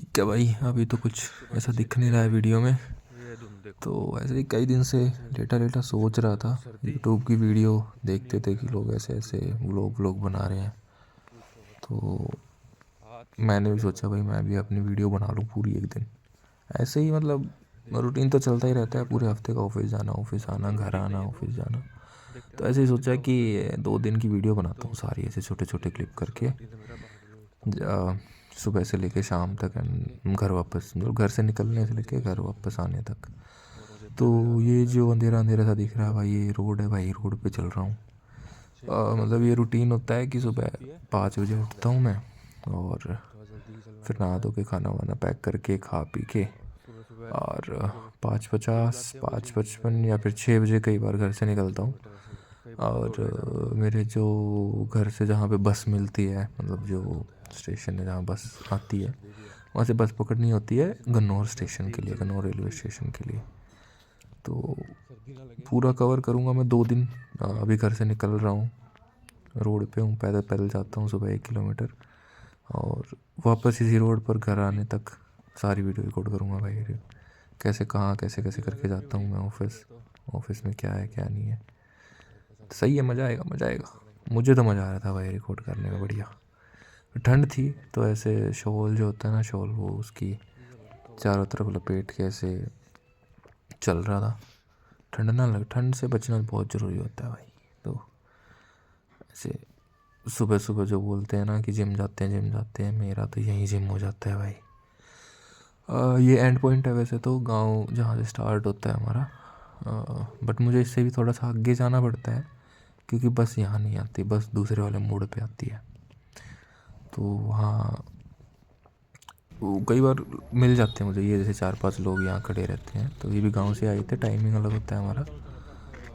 ठीक है भाई, अभी तो कुछ ऐसा दिख नहीं रहा है वीडियो में। तो ऐसे ही कई दिन से लेटा लेटा सोच रहा था, यूट्यूब की वीडियो देखते थे कि लोग ऐसे ऐसे व्लॉग बना रहे हैं। तो मैंने भी सोचा भाई मैं भी अपनी वीडियो बना लूँ पूरी एक दिन। ऐसे ही मतलब रूटीन तो चलता ही रहता है पूरे हफ्ते का, ऑफिस जाना ऑफिस आना घर आना ऑफिस जाना। तो ऐसे ही सोचा कि 2 दिन की वीडियो बनाता हूँ सारी ऐसे छोटे छोटे क्लिप करके, सुबह से लेके शाम तक घर वापस, मतलब घर से निकलने से लेके घर वापस आने तक। तो ये जो अंधेरा अंधेरा सा दिख रहा है भाई, ये रोड है भाई, रोड पे चल रहा हूँ। मतलब ये रूटीन होता है कि सुबह 5 बजे उठता हूँ मैं, और फिर नहा धो के खाना वाना पैक करके खा पी के, और 5:50 5:55 या फिर 6 बजे कई बार घर से निकलता हूँ। और मेरे जो घर से जहाँ पे बस मिलती है, मतलब जो स्टेशन है जहाँ बस आती है, वहाँ से बस पकड़नी होती है गन्नौर स्टेशन के लिए, गन्नौर रेलवे स्टेशन के लिए। तो पूरा कवर करूँगा मैं 2 दिन। अभी घर से निकल रहा हूँ, रोड पे हूँ, पैदल पैदल जाता हूँ सुबह 1 किलोमीटर, और वापस इसी रोड पर घर आने तक सारी वीडियो रिकॉर्ड करूँगा भाई। कैसे कहाँ कैसे कैसे करके जाता हूँ मैं ऑफिस, ऑफिस में क्या है क्या नहीं है। सही है, मज़ा आएगा मज़ा आएगा। मुझे तो मज़ा आ रहा था भाई रिकॉर्ड करने में, बढ़िया। ठंड थी तो ऐसे शॉल जो होता है ना, शॉल, वो उसकी चारों तरफ लपेट के ऐसे चल रहा था। ठंड ना लग, ठंड से बचना बहुत ज़रूरी होता है भाई। तो ऐसे सुबह सुबह जो बोलते हैं ना कि जिम जाते हैं जिम जाते हैं, मेरा तो यहीं जिम हो जाता है भाई। ये एंड पॉइंट है वैसे तो, गांव जहाँ से स्टार्ट होता है हमारा। बट मुझे इससे भी थोड़ा सा आगे जाना पड़ता है, क्योंकि बस यहाँ नहीं आती, बस दूसरे वाले मोड़ पे आती है। तो वहाँ वो कई बार मिल जाते हैं मुझे, ये जैसे 4-5 लोग यहाँ खड़े रहते हैं, तो ये भी गांव से आए थे, टाइमिंग अलग होता है हमारा।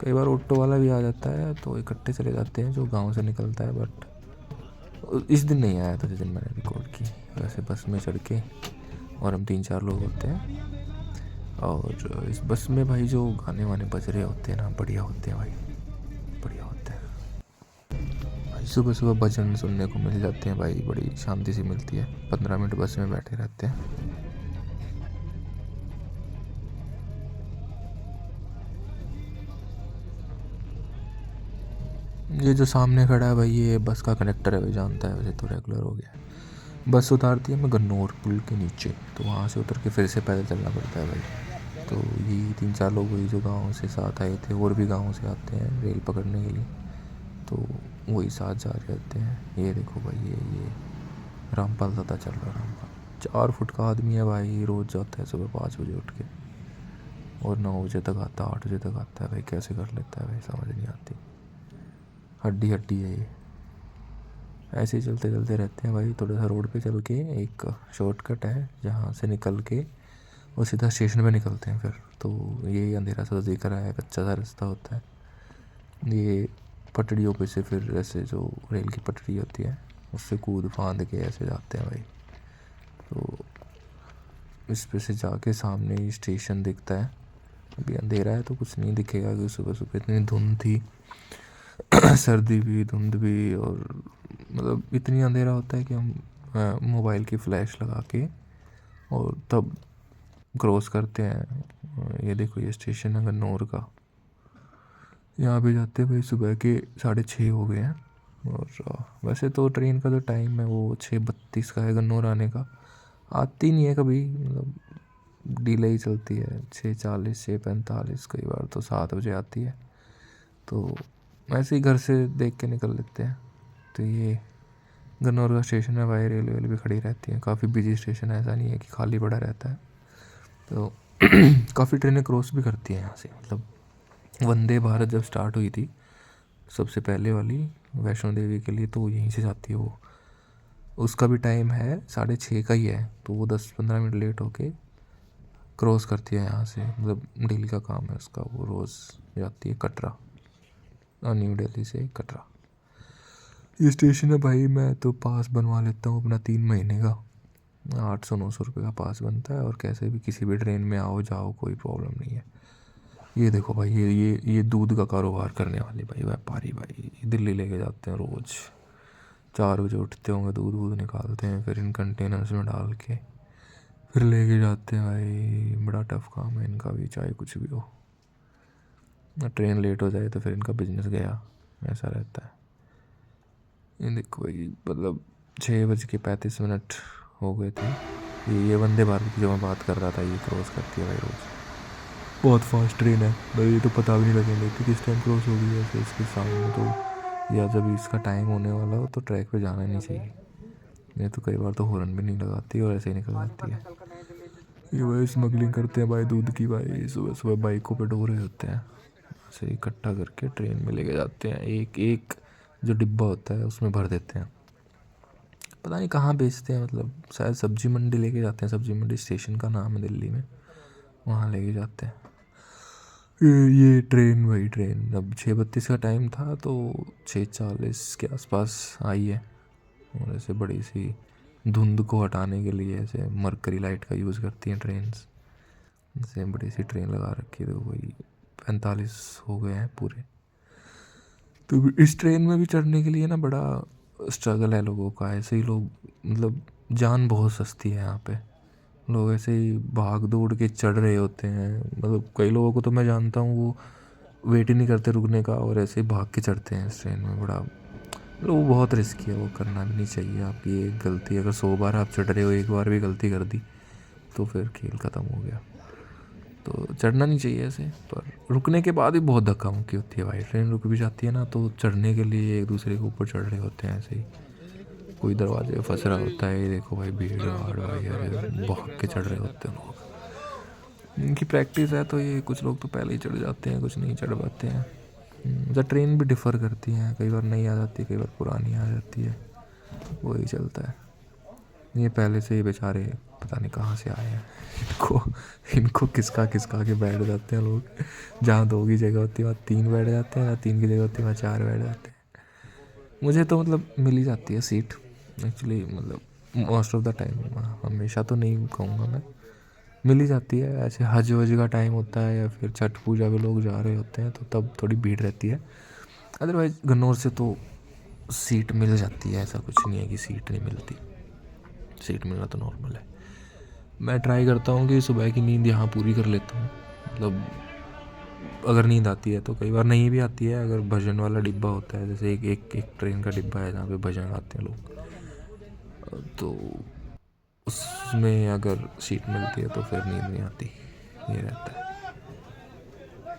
कई बार ऑटो वाला भी आ जाता है तो इकट्ठे चले जाते हैं जो गांव से निकलता है। बट इस दिन नहीं आया था जिस दिन मैंने रिकॉर्ड की। वैसे बस में चढ़ के, और हम 3-4 लोग होते हैं, और इस बस में भाई जो गाने वाने बज रहे होते हैं ना, बढ़िया होते हैं भाई, बढ़िया होते हैं भाई। सुबह सुबह भजन सुनने को मिल जाते हैं भाई, बड़ी शांति सी मिलती है। 15 मिनट बस में बैठे रहते हैं। ये जो सामने खड़ा है भाई, ये बस का कनेक्टर है भाई, जानता है वैसे तो, रेगुलर हो गया है। बस उतारती है मैं गन्नौर पुल के नीचे, तो वहाँ से उतर के फिर से पैदल चलना पड़ता है भाई। तो ये 3-4 लोग वही जो गाँव से साथ आए थे, और भी गाँव से आते हैं रेल पकड़ने के लिए, तो वही साथ जा रहे होते हैं। ये देखो भाई, ये रामपाल दादा चल रहा है, रामपाल 4 फुट का आदमी है भाई, रोज़ जाता है सुबह 5 बजे उठ के, और 9 बजे तक आता है, 8 बजे तक आता है भाई। कैसे कर लेता है भाई, समझ नहीं आती। हड्डी हड्डी है ये। ऐसे ही चलते चलते रहते हैं भाई। थोड़ा सा रोड पे चल के एक शॉर्टकट है जहाँ से निकल के वो सीधा स्टेशन पे निकलते हैं फिर। तो ये अंधेरा सा दिख रहा है, कच्चा सा रास्ता होता है ये। पटड़ियों पे से फिर ऐसे जो रेल की पटड़ी होती है उससे कूद फांद के ऐसे जाते हैं भाई। तो इस पे से जाके सामने ही स्टेशन दिखता है। अभी अंधेरा है तो कुछ नहीं दिखेगा, क्योंकि सुबह सुबह इतनी धुंध थी सर्दी भी धुंध भी, और मतलब इतनी अंधेरा होता है कि हम मोबाइल की फ्लैश लगा के और तब क्रॉस करते हैं। ये देखो, ये स्टेशन है गन्नौर का। यहाँ पे जाते हैं भाई, सुबह के 6:30 हो गए हैं। और वैसे तो ट्रेन का जो टाइम है वो 6:32 का है गन्नौर आने का। आती नहीं है कभी, मतलब डिले ही चलती है, 6:40 6:45, कई बार तो 7 बजे आती है। तो ऐसे ही घर से देख के निकल लेते हैं। तो ये गन्नौर का स्टेशन है भाई, रेलवे वेल भी खड़ी रहती है, काफ़ी बिजी स्टेशन है, ऐसा नहीं है कि खाली पड़ा रहता है। तो काफ़ी ट्रेनें क्रॉस भी करती हैं यहाँ से। मतलब वंदे भारत जब स्टार्ट हुई थी सबसे पहले वाली, वैष्णो देवी के लिए, तो वो यहीं से जाती है वो। उसका भी टाइम है 6:30 का ही है, तो वो 10-15 मिनट लेट होके क्रॉस करती है यहाँ से। मतलब डेली का काम है उसका, वो रोज़ जाती है कटरा, और न्यू दिल्ली से कटरा। ये स्टेशन है भाई। मैं तो पास बनवा लेता हूँ अपना 3 महीने का, 800-900 रुपये का पास बनता है, और कैसे भी किसी भी ट्रेन में आओ जाओ कोई प्रॉब्लम नहीं है। ये देखो भाई, ये दूध का कारोबार करने वाले भाई, व्यापारी भाई, दिल्ली लेके जाते हैं रोज़। 4 बजे उठते होंगे, दूध वूध निकालते हैं, फिर इन कंटेनर्स में डाल के फिर लेके जाते हैं भाई। बड़ा टफ काम है इनका भी, चाहे कुछ भी हो। ट्रेन लेट हो जाए तो फिर इनका बिजनेस गया, ऐसा रहता है। ये देखो भाई, मतलब 6:35 हो गए थे। ये वंदे भारत की जो मैं बात कर रहा था, ये क्रॉस करती है भाई रोज़। बहुत फास्ट ट्रेन है भाई, ये तो पता भी नहीं लगेगा कि किस टाइम क्रॉस हो गई है। फिर इसके सामने तो, या जब इसका टाइम होने वाला हो तो ट्रैक पे जाना ही नहीं चाहिए। ये तो कई बार तो हॉर्न भी नहीं लगाती और ऐसे ही निकल जाती है। ये भाई स्मगलिंग करते हैं भाई दूध की भाई, सुबह सुबह बाइकों पे ढो रहे होते हैं, ऐसे इकट्ठा करके ट्रेन में लेके जाते हैं। एक एक जो डिब्बा होता है उसमें भर देते हैं। पता नहीं कहाँ बेचते हैं, मतलब शायद सब्जी मंडी लेके जाते हैं। सब्जी मंडी स्टेशन का नाम है दिल्ली में, वहाँ लेके जाते हैं। ये ट्रेन भाई, ट्रेन अब 6:32 का टाइम था तो 6:40 के आसपास आई है। और ऐसे बड़ी सी धुंध को हटाने के लिए ऐसे मरकरी लाइट का यूज़ करती हैं ट्रेन्स। ऐसे बड़ी सी ट्रेन लगा रखी है, तो वही 45 हो गए हैं पूरे। तो इस ट्रेन में भी चढ़ने के लिए ना बड़ा स्ट्रगल है लोगों का। ऐसे ही लोग, मतलब जान बहुत सस्ती है यहाँ पे। लोग ऐसे ही भाग दौड़ के चढ़ रहे होते हैं। मतलब कई लोगों को तो मैं जानता हूँ, वो वेट ही नहीं करते रुकने का और ऐसे ही भाग के चढ़ते हैं इस ट्रेन में। बड़ा मतलब वो बहुत रिस्की है, वो करना भी नहीं चाहिए। आपकी एक गलती, अगर 100 बार आप चढ़ रहे हो, एक बार भी गलती कर दी तो फिर खेल ख़त्म हो गया। तो चढ़ना नहीं चाहिए ऐसे। पर रुकने के बाद भी बहुत धक्का मुक्की होती है भाई। ट्रेन रुक भी जाती है ना, तो चढ़ने के लिए एक दूसरे के ऊपर चढ़ रहे होते हैं ऐसे ही। कोई दरवाजे में फंस रहा होता है, ये देखो भाई भीड़ भाड़ भाई, अरे भाग के चढ़ रहे होते हैं लोग। इनकी प्रैक्टिस है तो ये कुछ लोग तो पहले ही चढ़ जाते हैं, कुछ नहीं चढ़ पाते हैं। जब ट्रेन भी डिफ़र करती हैं, कई बार नई आ जाती है, कई बार पुरानी आ जाती है, वही चलता है। ये पहले से ही बेचारे पता नहीं कहाँ से आए हैं। इनको इनको किसका किसका के बैठ जाते हैं लोग। जहाँ 2 की जगह होती है वहाँ 3 बैठ जाते हैं, जहाँ 3 की जगह होती है वहाँ 4 बैठ जाते हैं। मुझे तो मतलब मिल ही जाती है सीट एक्चुअली, मतलब मोस्ट ऑफ द टाइम, हमेशा तो नहीं कहूँगा मैं, मिल ही जाती है। ऐसे हज वज का टाइम होता है या फिर छठ पूजा में लोग जा रहे होते हैं तो तब थोड़ी भीड़ रहती है। अदरवाइज गन्नौर से तो सीट मिल जाती है, ऐसा कुछ नहीं है कि सीट नहीं मिलती। सीट मिलना तो नॉर्मल है। मैं ट्राई करता हूँ कि सुबह की नींद यहाँ पूरी कर लेता हूँ। मतलब अगर नींद आती है तो, कई बार नहीं भी आती है। अगर भजन वाला डिब्बा होता है, जैसे एक ट्रेन का डिब्बा है जहाँ पे भजन गाते हैं लोग, तो उसमें अगर सीट मिलती है तो फिर नींद नहीं आती, ये रहता है।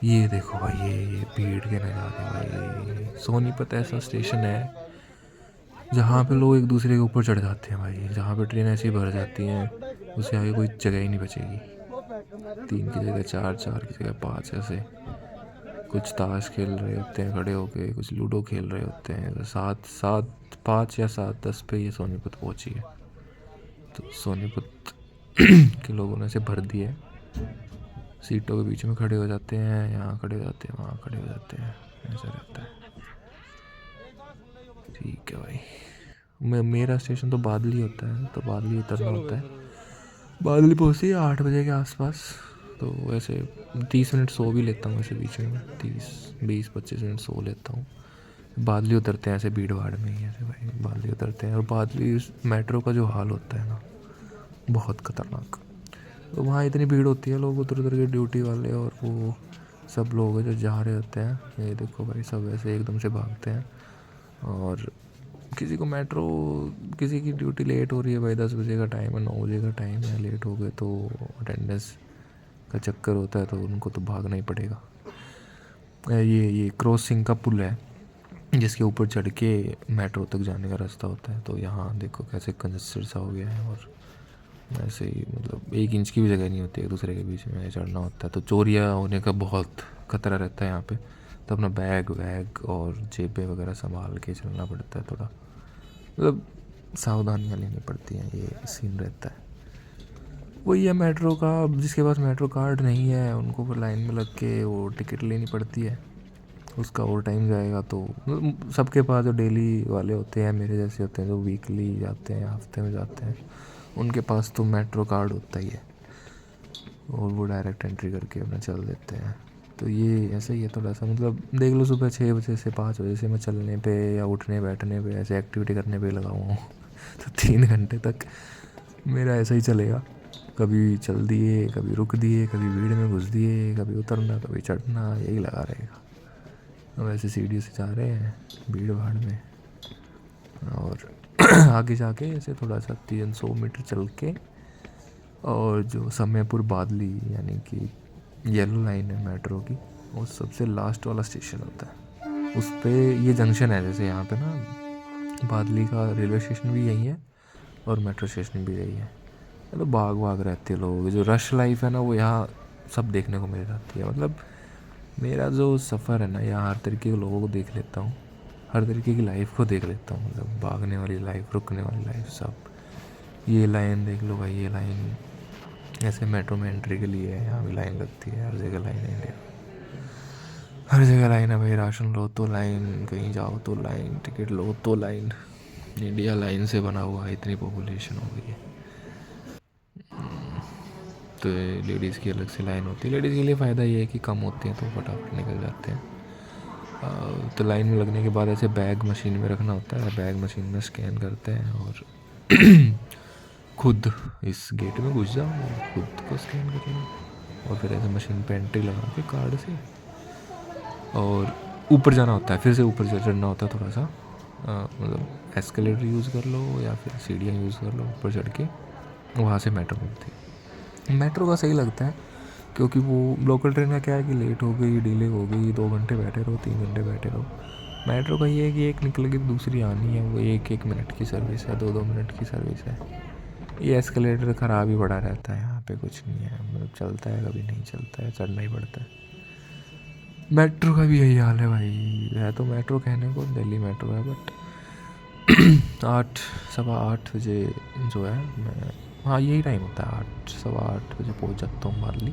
ये देखो भाई, ये भीड़ के नज़ारे भाई। सोनीपत ऐसा स्टेशन है जहाँ पे लोग एक दूसरे के ऊपर चढ़ जाते हैं भाई। जहाँ पे ट्रेन ऐसी भर जाती हैं, उससे आगे कोई जगह ही नहीं बचेगी। 3 की जगह 4, 4 की जगह 5, ऐसे कुछ ताश खेल रहे होते हैं खड़े होके, कुछ लूडो खेल रहे होते हैं। 5 या 7:10 पे ये सोनीपत पहुँची है। तो सोनीपत के लोगों ने इसे भर दिया है। सीटों के बीच में खड़े हो जाते हैं, यहाँ खड़े हो जाते हैं, वहाँ खड़े हो जाते हैं, ऐसा रहता है। ठीक है भाई। मेरा स्टेशन तो बादली होता है, तो बादली उतरना होता है। बादली पहुँचती है 8 बजे के आसपास। तो वैसे 30 मिनट सो भी लेता हूँ ऐसे बीच में, 20-25 मिनट सो लेता हूँ। बादली उतरते हैं ऐसे भीड़ भाड़ में ही, ऐसे भाई बादली उतरते हैं। और बादली मेट्रो का जो हाल होता है ना, बहुत ख़तरनाक। तो वहाँ इतनी भीड़ होती है, लोग उतर उतर के ड्यूटी वाले और वो सब लोग जो जा रहे होते हैं, ये देखो भाई सब ऐसे एकदम से भागते हैं। और किसी को मेट्रो, किसी की ड्यूटी लेट हो रही है भाई, 10 बजे का टाइम है, 9 बजे का टाइम है, लेट हो गए तो अटेंडेंस का चक्कर होता है, तो उनको तो भागना ही पड़ेगा। ये क्रॉसिंग का पुल है जिसके ऊपर चढ़ के मेट्रो तक जाने का रास्ता होता है। तो यहाँ देखो कैसे कंजस्टेड सा हो गया है। और ऐसे ही मतलब 1 इंच की भी जगह नहीं होती एक दूसरे के बीच में चढ़ना होता है। तो चोरियाँ होने का बहुत खतरा रहता है यहाँ पे। तो अपना बैग वैग और जेबें वगैरह संभाल के चलना पड़ता है थोड़ा, मतलब सावधानियाँ लेनी पड़ती हैं, ये सीन रहता है। वही है मेट्रो का, जिसके पास मेट्रो कार्ड नहीं है उनको फिर लाइन में लग के वो टिकट लेनी पड़ती है, उसका और टाइम जाएगा। तो मतलब सबके पास जो डेली वाले होते हैं, मेरे जैसे होते हैं जो वीकली जाते हैं, हफ्ते में जाते हैं, उनके पास तो मेट्रो कार्ड होता ही है और वो डायरेक्ट एंट्री करके अपना चल देते हैं। तो ये ऐसा ही है थोड़ा सा, मतलब देख लो सुबह 6 बजे से 5 बजे से मैं चलने पे या उठने बैठने पे ऐसे एक्टिविटी करने पे लगा हुआ हूँ। तो 3 घंटे तक मेरा ऐसा ही चलेगा। कभी चल दिए, कभी रुक दिए, कभी भीड़ में घुस दिए, कभी उतरना, कभी चढ़ना, यही लगा रहेगा। वैसे सीढ़ी से जा रहे हैं भीड़ भाड़ में, और आगे जाके ऐसे थोड़ा सा 300 मीटर चल के, और जो समयपुर बादली यानी कि येलो लाइन है मेट्रो की, वो सबसे लास्ट वाला स्टेशन होता है। उस पर ये जंक्शन है, जैसे यहाँ पे ना बादली का रेलवे स्टेशन भी यही है और मेट्रो स्टेशन भी यही है। तो भाग भाग रहते हैं लोग, जो रश लाइफ है ना वो यहाँ सब देखने को मिल जाती है। मतलब मेरा जो सफ़र है ना, यहाँ हर तरीके के लोगों को देख लेता हूँ, हर तरीके की लाइफ को देख लेता हूँ। मतलब भागने वाली लाइफ, रुकने वाली लाइफ, सब। ये लाइन देख लो भाई, ये लाइन ऐसे मेट्रो में एंट्री के लिए है, यहाँ भी लाइन लगती है, हर जगह लाइन है इंडिया, हर जगह लाइन है भाई। राशन लो तो लाइन, कहीं जाओ तो लाइन, टिकट लो तो लाइन। इंडिया लाइन से बना हुआ है, इतनी पॉपुलेशन हो गई है। तो लेडीज़ की अलग से लाइन होती है। लेडीज़ के लिए फ़ायदा ये है कि कम होती हैं तो फटाफट निकल जाते हैं। तो लाइन में लगने के बाद ऐसे बैग मशीन में रखना होता है, बैग मशीन में स्कैन करते हैं और खुद इस गेट में घुस जाओ, खुद को स्कैन कर लो, और फिर ऐसे मशीन पे एंट्री लगा के कार्ड से, और ऊपर जाना होता है, फिर से ऊपर चढ़ना होता है थोड़ा सा। मतलब एस्केलेटर यूज़ कर लो या फिर सीढ़ियाँ यूज़ कर लो, ऊपर चढ़ के वहाँ से मेट्रो मिलती है। मेट्रो का सही लगता है क्योंकि वो लोकल ट्रेन का क्या है कि लेट हो गई, डिले हो गई, 2 घंटे बैठे रहो, 3 घंटे बैठे रहो। मेट्रो का ये है कि एक निकलेगी दूसरी आनी है, वो 1-1 मिनट की सर्विस है, 2-2 मिनट की सर्विस है। ये एस्केलेटर ख़राब ही पड़ा रहता है, यहाँ पे कुछ नहीं है, मतलब चलता है कभी नहीं चलता है, चढ़ना ही पड़ता है। मेट्रो का भी यही हाल है भाई। है तो मेट्रो कहने को दिल्ली मेट्रो है, बट 8-8:15 बजे जो है, मैं हाँ यही टाइम होता है, 8-8:15 बजे पहुँच जाता हूँ बारली।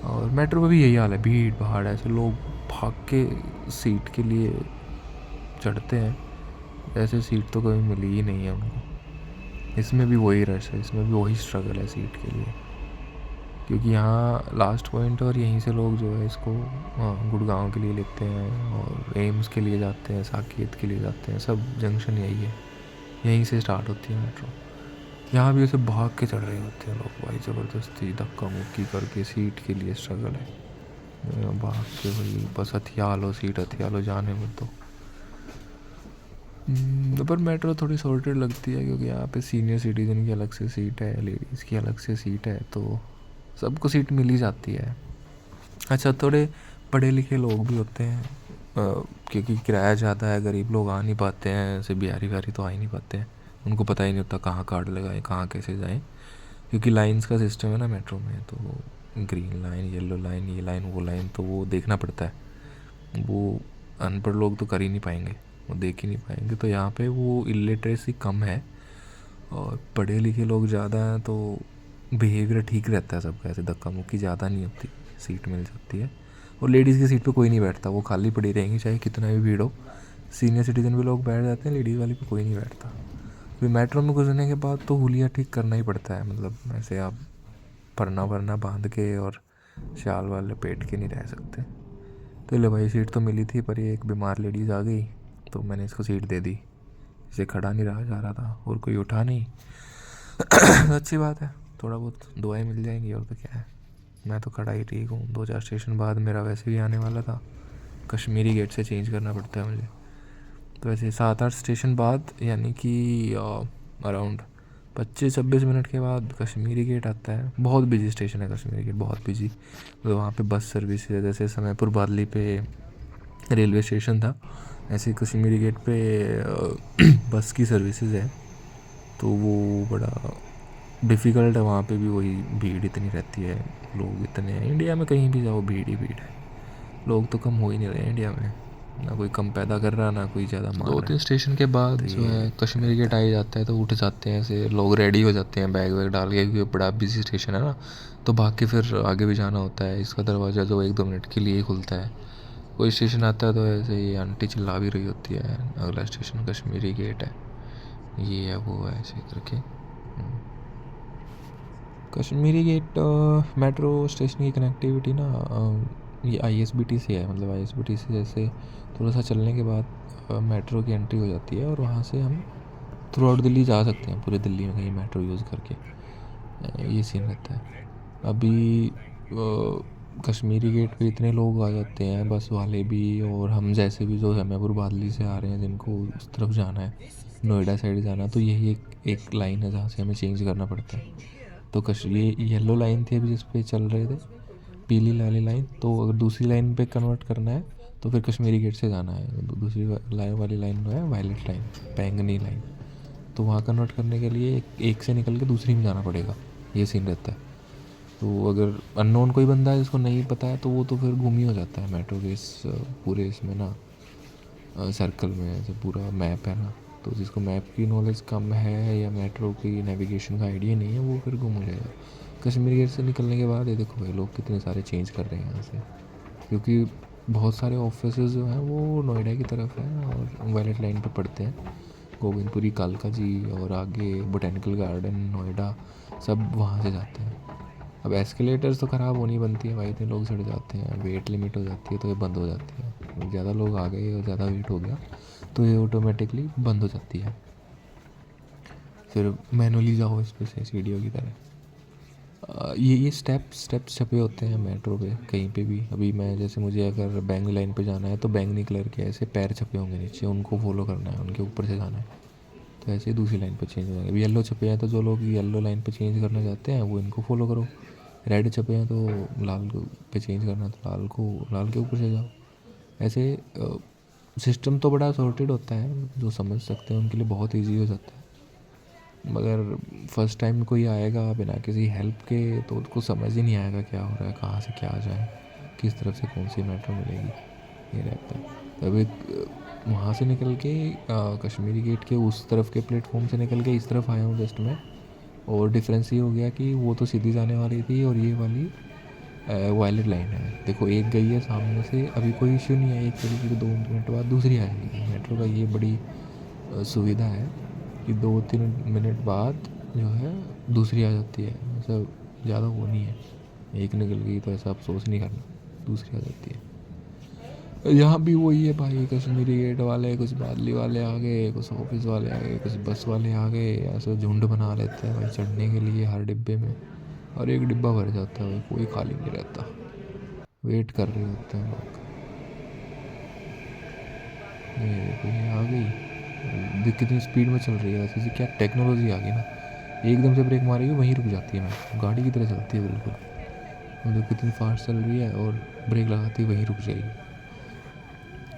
और मेट्रो में भी यही हाल है, भीड़ भाड़, ऐसे लोग भाग के सीट के लिए चढ़ते हैं, ऐसे सीट तो कभी मिली ही नहीं है उनको। इसमें भी वही रश है, इसमें भी वही स्ट्रगल है सीट के लिए, क्योंकि यहाँ लास्ट पॉइंट, और यहीं से लोग जो है इसको गुड़गांव के लिए लेते हैं और एम्स के लिए जाते हैं, साकेत के लिए जाते हैं, सब जंक्शन यही है, यहीं से स्टार्ट होती है मेट्रो। यहाँ भी ऐसे भाग के चढ़ रहे होते हैं लोग भाई, ज़बरदस्ती धक्का मुक्की करके, सीट के लिए स्ट्रगल है, भाग के भाई बस हथिया लो, सीट हथिया लो, जाने में तो। पर मेट्रो थोड़ी सॉर्टेड लगती है क्योंकि यहाँ पे सीनियर सिटीज़न की अलग से सीट है, लेडीज़ की अलग से सीट है, तो सबको सीट मिल ही जाती है। अच्छा, थोड़े पढ़े लिखे लोग भी होते हैं, क्योंकि किराया ज़्यादा है, गरीब लोग आ नहीं पाते हैं, ऐसे बिहारी बिहारी तो आ ही नहीं पाते हैं, उनको पता ही नहीं होता कहाँ कार्ड लगाएं, कहाँ कैसे जाएं, क्योंकि लाइंस का सिस्टम है ना मेट्रो में, तो ग्रीन लाइन, येलो लाइन, ये लाइन, वो लाइन, तो वो देखना पड़ता है। वो अनपढ़ लोग तो कर ही नहीं पाएंगे, वो देख ही नहीं पाएंगे, तो यहाँ पे वो इलिटरेसी कम है और पढ़े लिखे लोग ज़्यादा हैं, तो बिहेवियर ठीक रहता है सबका, ऐसे धक्का मुक्की ज़्यादा नहीं होती, सीट मिल जाती है। और लेडीज़ की सीट पे कोई नहीं बैठता, वो खाली पड़ी रहेंगी चाहे कितना भी भीड़ हो। सीनियर सिटीज़न भी लोग बैठ जाते हैं, लेडीज़ वाली पे कोई नहीं बैठता। फिर मेट्रो में घुसने के बाद तो हुलिया ठीक करना ही पड़ता है, मतलब ऐसे आप परना वरना बांध के और शाल वाल लपेट के नहीं रह सकते। तो ले भाई, सीट तो मिली थी, पर ये एक बीमार लेडीज़ आ गई तो मैंने इसको सीट दे दी, इसे खड़ा नहीं रहा जा रहा था और कोई उठा नहीं। अच्छी बात है, थोड़ा बहुत दुआएं मिल जाएंगी, और तो क्या है। मैं तो खड़ा ही ठीक हूँ। 2-4 स्टेशन बाद मेरा वैसे भी आने वाला था, कश्मीरी गेट से चेंज करना पड़ता है मुझे, तो वैसे 7-8 स्टेशन बाद, यानी कि अराउंड 25-26 मिनट के बाद कश्मीरी गेट आता है। बहुत बिजी स्टेशन है कश्मीरी गेट, बहुत बिजी। तो वहाँ पे बस सर्विस है, जैसे समयपुर बादली पे रेलवे स्टेशन था, ऐसे कश्मीरी गेट पे बस की सर्विसेज है, तो वो बड़ा डिफ़िकल्ट है। वहाँ पे भी वही भीड़ इतनी रहती है, लोग इतने हैं। इंडिया में कहीं भी जाओ भीड़ ही भीड़ है, लोग तो कम हो ही नहीं रहे इंडिया में, ना कोई कम पैदा कर रहा, ना कोई ज़्यादा मार रहा। 2-3 स्टेशन के बाद जो है कश्मीरी गेट आ ही जाता है, तो उठ जाते हैं ऐसे लोग, रेडी हो जाते हैं बैग वैग डाल के, क्योंकि बड़ा बिजी स्टेशन है ना, तो भाग के फिर आगे भी जाना होता है। इसका दरवाज़ा जो 1-2 मिनट के लिए ही खुलता है। कोई स्टेशन आता है तो ऐसे ही आंटी चिल्ला भी रही होती है, अगला स्टेशन कश्मीरी गेट है, ये है वो है, ऐसे करके। कश्मीरी गेट मेट्रो स्टेशन की कनेक्टिविटी ना, ये ISBT से है, मतलब ISBT से जैसे थोड़ा सा चलने के बाद मेट्रो की एंट्री हो जाती है, और वहाँ से हम थ्रू आउट दिल्ली जा सकते हैं, पूरे दिल्ली में कहीं मेट्रो यूज़ करके। ये सीन रहता है। अभी कश्मीरी गेट पे इतने लोग आ जाते हैं, बस वाले भी और हम जैसे भी जो हमीरपुर बादली से आ रहे हैं, जिनको उस तरफ जाना है, नोएडा साइड जाना है, तो यही एक लाइन है जहाँ से हमें चेंज करना पड़ता है। तो ये येलो लाइन थी अभी जिस पे चल रहे थे, पीली वाली लाइन। तो अगर दूसरी लाइन पे कन्वर्ट करना है तो फिर कश्मीरी गेट से जाना है। दूसरी लाइन वाली लाइन है वायलेट लाइन, बैंगनी लाइन। तो वहाँ कन्वर्ट करने के लिए एक से निकल के दूसरी में जाना पड़ेगा, ये सीन रहता है। तो अगर अननोन कोई बंदा है जिसको नहीं पता है तो वो तो फिर गुम ही हो जाता है मेट्रो के इस पूरे इसमें ना, सर्कल में। ऐसे पूरा मैप है ना, तो जिसको मैप की नॉलेज कम है या मेट्रो की नेविगेशन का आइडिया नहीं है, वो फिर गुम हो जाएगा। कश्मीर गेट से निकलने के बाद ये देखो भाई, लोग कितने सारे चेंज कर रहे हैं यहाँ से, क्योंकि बहुत सारे ऑफिस जो हैं वो नोएडा की तरफ हैं और वायलेट लाइन पे पड़ते हैं। गोविंदपुरी, कालका जी और आगे बोटेनिकल गार्डन, नोएडा, सब वहाँ से जाते हैं। अब एस्केलेटर्स तो ख़राब होनी बनती है भाई, इतने लोग चढ़ जाते हैं, वेट लिमिट हो जाती है तो ये बंद हो जाती है। ज़्यादा लोग आ गए और ज़्यादा वेट हो गया तो ये ऑटोमेटिकली बंद हो जाती है। फिर मैनुअली जाओ इस पर से सीढ़ियों की तरह। ये स्टेप्स छपे होते हैं मेट्रो पे कहीं पे भी। अभी मैं जैसे, मुझे अगर बैंगनी लाइन पे जाना है तो बैंगनी कलर के ऐसे पैर छपे होंगे नीचे, उनको फॉलो करना है, उनके ऊपर से जाना है। तो ऐसे ही दूसरी लाइन पे चेंज हो जाएंगे। अभी येलो छपे हैं तो जो लोग येलो लाइन पे चेंज करना चाहते हैं वो इनको फॉलो करो। रेड छपे हैं तो लाल पे चेंज करना है तो लाल के ऊपर से जाओ। ऐसे सिस्टम तो बड़ा सॉर्टेड होता है, जो समझ सकते हैं उनके लिए बहुत ईजी हो जाता है। मगर फर्स्ट टाइम कोई आएगा बिना किसी हेल्प के तो उसको समझ ही नहीं आएगा क्या हो रहा है, कहाँ से क्या जाए, किस तरफ से कौन सी मेट्रो मिलेगी, ये रहता है। तब एक वहाँ से निकल के कश्मीरी गेट के उस तरफ के प्लेटफॉर्म से निकल के इस तरफ आया हूँ जस्ट मैं। और डिफरेंस ये हो गया कि वो तो सीधी जाने वाली थी और ये वाली वायलेट लाइन है। देखो एक गई है सामने से, अभी कोई इश्यू नहीं है, एक तरीके के 2 मिनट बाद दूसरी आएगी। मेट्रो का ये बड़ी सुविधा है कि 2-3 मिनट बाद जो है दूसरी आ जाती है। ऐसा ज़्यादा वो नहीं है, एक निकल गई तो ऐसा अफसोस नहीं करना, दूसरी आ जाती है। यहाँ भी वही है भाई, कश्मीरी गेट वाले, कुछ बादली वाले आ गए, कुछ ऑफिस वाले आ गए, कुछ बस वाले आ गए, ऐसे झुंड बना लेते हैं भाई चढ़ने के लिए हर डिब्बे में। और एक डिब्बा भर जाता है भाई, कोई खाली नहीं रहता, वेट कर रहे होते हैं लोग। ये देखो ये आ गई, देख कितनी स्पीड में चल रही है। ऐसे क्या टेक्नोलॉजी आ गई ना, एकदम से ब्रेक मारेगी वहीं रुक जाती है। मैं गाड़ी की तरह चलती है बिल्कुल, मतलब कितनी फास्ट चल रही है और ब्रेक लगाती है वहीं रुक जाएगी।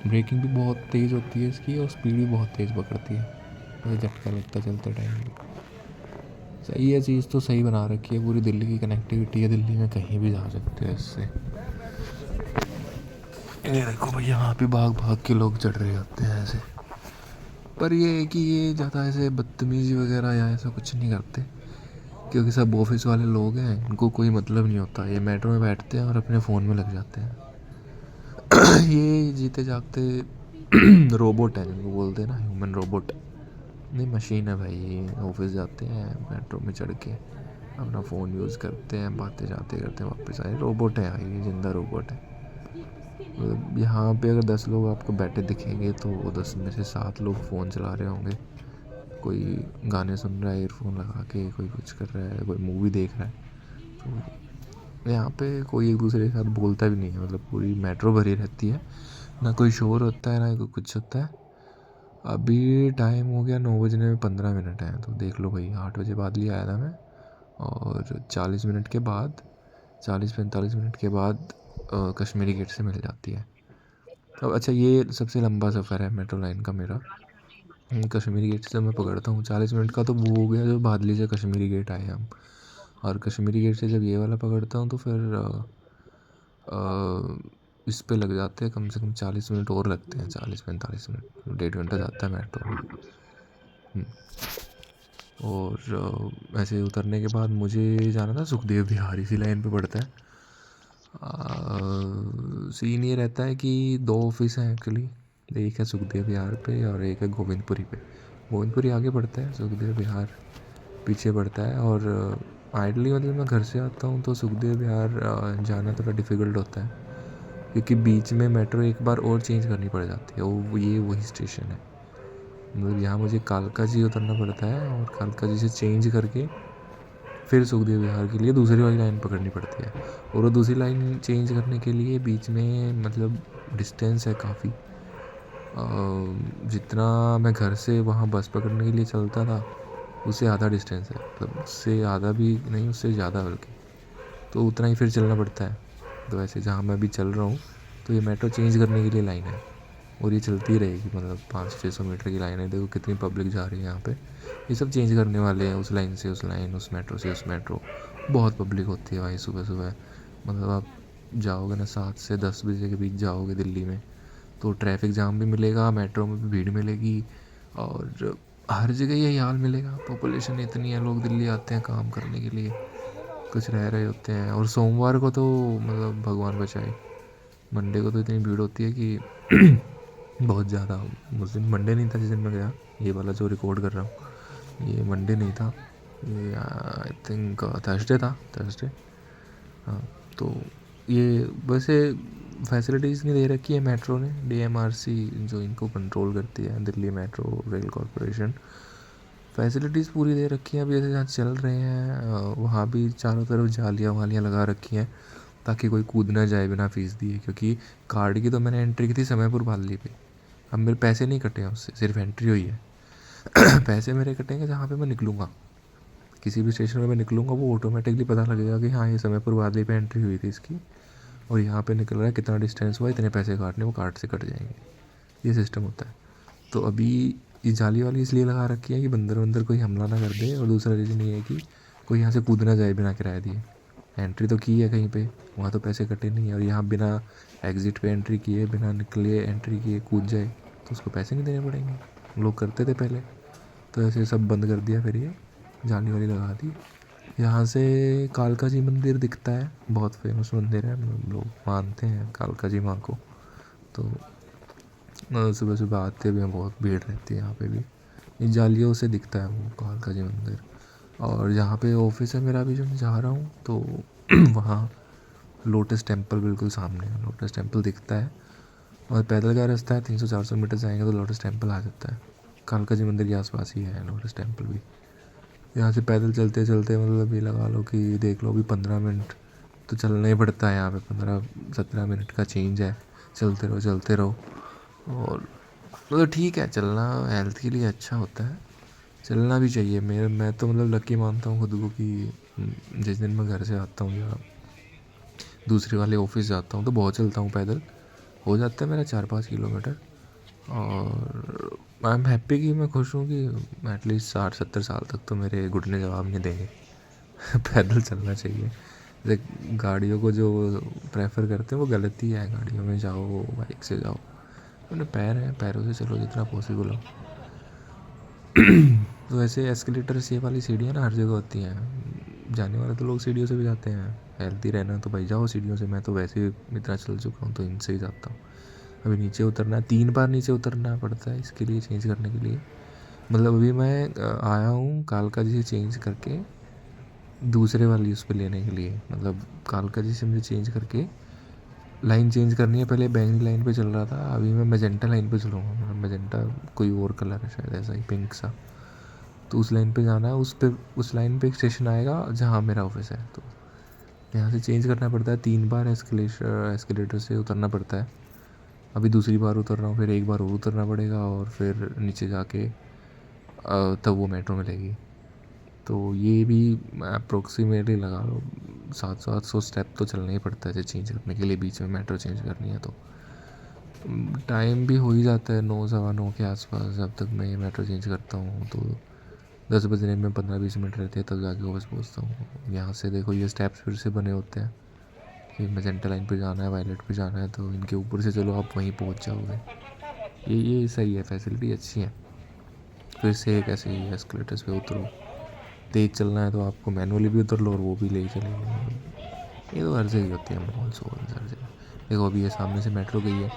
ब्रेकिंग भी बहुत तेज़ होती है इसकी और स्पीड भी बहुत तेज़ पकड़ती है, मुझे झटका लगता चलते टाइम भी। सही है, चीज़ तो सही बना रखी है, पूरी दिल्ली की कनेक्टिविटी है, दिल्ली में कहीं भी जा सकते हैं इससे। ये देखो भाई, यहाँ पे भाग भाग के लोग चढ़ रहे होते हैं ऐसे। पर ये है कि ये ज़्यादा ऐसे बदतमीज़ी वगैरह या ऐसा कुछ नहीं करते, क्योंकि सब ऑफिस वाले लोग हैं, इनको कोई मतलब नहीं होता। ये मेट्रो में बैठते हैं और अपने फ़ोन में लग जाते हैं। ये जीते जागते रोबोट है, जिनको बोलते हैं ना ह्यूमन रोबोट। नहीं, मशीन है भाई। ये ऑफिस जाते हैं मेट्रो में चढ़ के, अपना फ़ोन यूज़ करते हैं, बातें जाते करते हैं, वापस आए। रोबोट है भाई, ये जिंदा रोबोट है। मतलब यहाँ पे अगर 10 लोग आपको बैठे दिखेंगे तो 10 में से 7 लोग फ़ोन चला रहे होंगे। कोई गाने सुन रहा है ईयरफोन लगा के, कोई कुछ कर रहा है, कोई मूवी देख रहा है। तो यहाँ पे कोई एक दूसरे के साथ बोलता भी नहीं है, मतलब पूरी मेट्रो भरी रहती है, ना कोई शोर होता है ना कोई कुछ होता है। अभी टाइम हो गया 9 बजने में 15 मिनट हैं, तो देख लो भाई 8 बजे बाद ही आया था मैं, और 40 मिनट के बाद, 40-45 मिनट के बाद कश्मीरी गेट से मिल जाती है। अब अच्छा, ये सबसे लंबा सफ़र है मेट्रो लाइन का मेरा। कश्मीरी गेट से मैं पकड़ता हूँ 40 मिनट का, तो वो हो गया जो बादली से कश्मीरी गेट आए हम। और कश्मीरी गेट से जब ये वाला पकड़ता हूँ तो फिर इस पे लग जाते हैं कम से कम 40 मिनट और लगते हैं, 40-45 मिनट, 1.5 घंटा जाता है मेट्रो। और ऐसे उतरने के बाद मुझे जाना था सुखदेव विहार, इसी लाइन पे पड़ता है। सीन ये रहता है कि 2 ऑफिस हैं एक्चुअली, एक है सुखदेव विहार पे और एक है गोविंदपुरी पे। गोविंदपुरी आगे पड़ता है, सुखदेव विहार पीछे पड़ता है। और आइडली मतलब मैं घर से आता हूँ तो सुखदेव विहार जाना थोड़ा डिफ़िकल्ट होता है, क्योंकि बीच में मेट्रो एक बार और चेंज करनी पड़ जाती है। वो ये वही स्टेशन है, मतलब यहाँ मुझे कालका जी उतरना पड़ता है और कालका जी से चेंज करके फिर सुखदेव विहार के लिए दूसरी वाली लाइन पकड़नी पड़ती है। और वो दूसरी लाइन चेंज करने के लिए बीच में मतलब डिस्टेंस है काफ़ी। जितना मैं घर से वहाँ बस पकड़ने के लिए चलता था उससे आधा डिस्टेंस है, मतलब उससे आधा भी नहीं, उससे ज़्यादा बल्कि। तो उतना ही फिर चलना पड़ता है। तो ऐसे जहाँ मैं अभी चल रहा हूँ तो ये मेट्रो चेंज करने के लिए लाइन है और ये चलती रहेगी, मतलब 500-600 मीटर की लाइन है। देखो कितनी पब्लिक जा रही है यहाँ पे। ये सब चेंज करने वाले हैं, उस लाइन से उस लाइन, उस मेट्रो से उस मेट्रो। बहुत पब्लिक होती है भाई सुबह सुबह। मतलब आप जाओगे ना 7 से 10 बजे के बीच जाओगे दिल्ली में तो ट्रैफिक जाम भी मिलेगा, मेट्रो में भी भीड़ मिलेगी और हर जगह यही हाल मिलेगा। पॉपुलेशन इतनी है, लोग दिल्ली आते हैं काम करने के लिए, कुछ रह रहे होते हैं। और सोमवार को तो मतलब भगवान बचाए, मंडे को तो इतनी भीड़ होती है कि बहुत ज़्यादा। उस दिन मंडे नहीं था जिस दिन मैं गया, ये वाला जो रिकॉर्ड कर रहा हूँ ये मंडे नहीं था, ये आई थिंक थर्सडे था, थर्सडे। हाँ, तो ये वैसे फैसिलिटीज़ नहीं दे रखी है मेट्रो ने, डीएमआरसी जो इनको कंट्रोल करती है, Delhi metro rail corporation. Facilities पूरी दे रखी हैं। अभी जैसे जहाँ चल रहे हैं वहाँ भी चारों तरफ जालियाँ वालियाँ लगा रखी हैं ताकि कोई कूद ना जाए बिना फीस दिए। क्योंकि कार्ड की तो मैंने एंट्री की थी समयपुर पाली पे, अब मेरे पैसे नहीं कटे हैं उससे, सिर्फ एंट्री हुई है। पैसे मेरे कटेंगे जहाँ पे मैं निकलूँगा, किसी भी स्टेशन में मैं निकलूँगा वो ऑटोमेटिकली पता लगेगा कि हाँ ये समयपुर वाली पे एंट्री हुई थी इसकी और यहाँ पे निकल रहा है, कितना डिस्टेंस हुआ, इतने पैसे काटने, वो कार्ड से कट जाएंगे। ये सिस्टम होता है। तो अभी ये जाली वाली इसलिए लगा रखी है कि बंदर वंदर कोई हमला ना कर दे, और दूसरा रीज़न ये है कि कोई यहाँ से कूद ना जाए बिना किराया दिए। एंट्री तो की है कहीं पे, वहाँ तो पैसे कटे नहीं है, और यहाँ बिना एग्ज़िट पे एंट्री किए, बिना निकले एंट्री किए कूद जाए तो उसको पैसे नहीं देने पड़ेंगे। लोग करते थे पहले, तो ऐसे सब बंद कर दिया, फिर ये जाली वाली लगा दी। यहाँ से कालका जी मंदिर दिखता है, बहुत फेमस मंदिर है, लोग मानते हैं कालका जी माँ को। तो सुबह सुबह आते भी हैं, बहुत भीड़ रहती है यहाँ पे भी। इन जालियों से दिखता है वो कालका जी मंदिर। और जहाँ पे ऑफिस है मेरा अभी जो मैं जा रहा हूँ तो वहाँ लोटस टेम्पल बिल्कुल सामने है, लोटस टेम्पल दिखता है। और पैदल का रास्ता है, 300-400 मीटर जाएंगे तो लोटस टेम्पल आ जाता है। कालका जी मंदिर के आसपास ही है लोटस टेम्पल भी। यहाँ से पैदल चलते चलते मतलब ये लगा लो कि देख लो अभी 15 मिनट तो चलना ही पड़ता है यहाँ पे, 15-17 मिनट का चेंज है। चलते रहो चलते रहो। और मतलब ठीक है, चलना हेल्थ के लिए अच्छा होता है, चलना भी चाहिए। मैं तो मतलब लकी मानता हूँ खुद को कि जिस दिन मैं घर से आता हूँ या दूसरे वाले ऑफिस जाता हूँ तो बहुत चलता हूँ पैदल, हो जाता है मेरा 4-5 किलोमीटर। और आई एम हैप्पी कि मैं खुश हूँ कि एटलीस्ट 60-70 साल तक तो मेरे घुटने जवाब नहीं देंगे। पैदल चलना चाहिए। जैसे गाड़ियों को जो प्रेफर करते हैं वो गलती है, गाड़ियों में जाओ, बाइक से जाओ, अपने पैर हैं, पैरों से चलो जितना पॉसिबल हो। तो ऐसे एस्केलेटर्स, ये वाली सीढ़ियाँ ना हर जगह होती हैं, जाने वाले तो लोग सीढ़ियों से भी जाते हैं। हेल्दी रहना तो भाई जाओ सीढ़ियों से, मैं तो वैसे ही इतना चल चुका हूँ तो इनसे ही जाता हूँ। अभी नीचे उतरना है, 3 बार नीचे उतरना पड़ता है इसके लिए, चेंज करने के लिए। मतलब अभी मैं आया हूँ कालका जी से चेंज करके दूसरे वाली उस पर लेने के लिए, मतलब कालका जी से मुझे चेंज करके लाइन चेंज करनी है। पहले बैंगनी लाइन पे चल रहा था, अभी मैं मैजेंटा लाइन पे चलूँगा। मतलब मैजेंटा कोई और कलर है शायद, ऐसा ही पिंक सा। तो उस लाइन पे जाना है, उस लाइन पे एक स्टेशन आएगा जहाँ मेरा ऑफिस है, तो यहाँ से चेंज करना पड़ता है। 3 बार एस्केलेटर से उतरना पड़ता है। अभी दूसरी बार उतर रहा हूँ, फिर एक बार और उतरना पड़ेगा और फिर नीचे जाके तब वो मेट्रो मिलेगी। तो ये भी अप्रोक्सीमेटली लगा लो 700-800 स्टेप तो चलना ही पड़ता है चेंज करने के लिए, बीच में मेट्रो चेंज करनी है तो। टाइम भी हो ही जाता है 9-9:15 के आसपास, जब तक मैं ये मेट्रो चेंज करता हूँ तो 10 बजने में 15-20 मिनट रहते हैं, तब जाके ऑफिस पहुँचता हूँ। यहाँ से देखो ये स्टेप्स फिर से बने होते हैं कि मैजेंटा लाइन पे जाना है, वायलेट पे जाना है, तो इनके ऊपर से चलो आप वहीं पहुँच जाओगे। ये सही है, फैसिलिटी अच्छी है। फिर से एक ऐसे ही एस्केलेटर्स पे उतरो, तेज़ चलना है तो आपको मैनुअली भी उतर लो और वो भी ले चलेगी। ये तो हर जगह होती है, मॉल्स और हर जगह। देखो अभी ये सामने से मेट्रो गई है,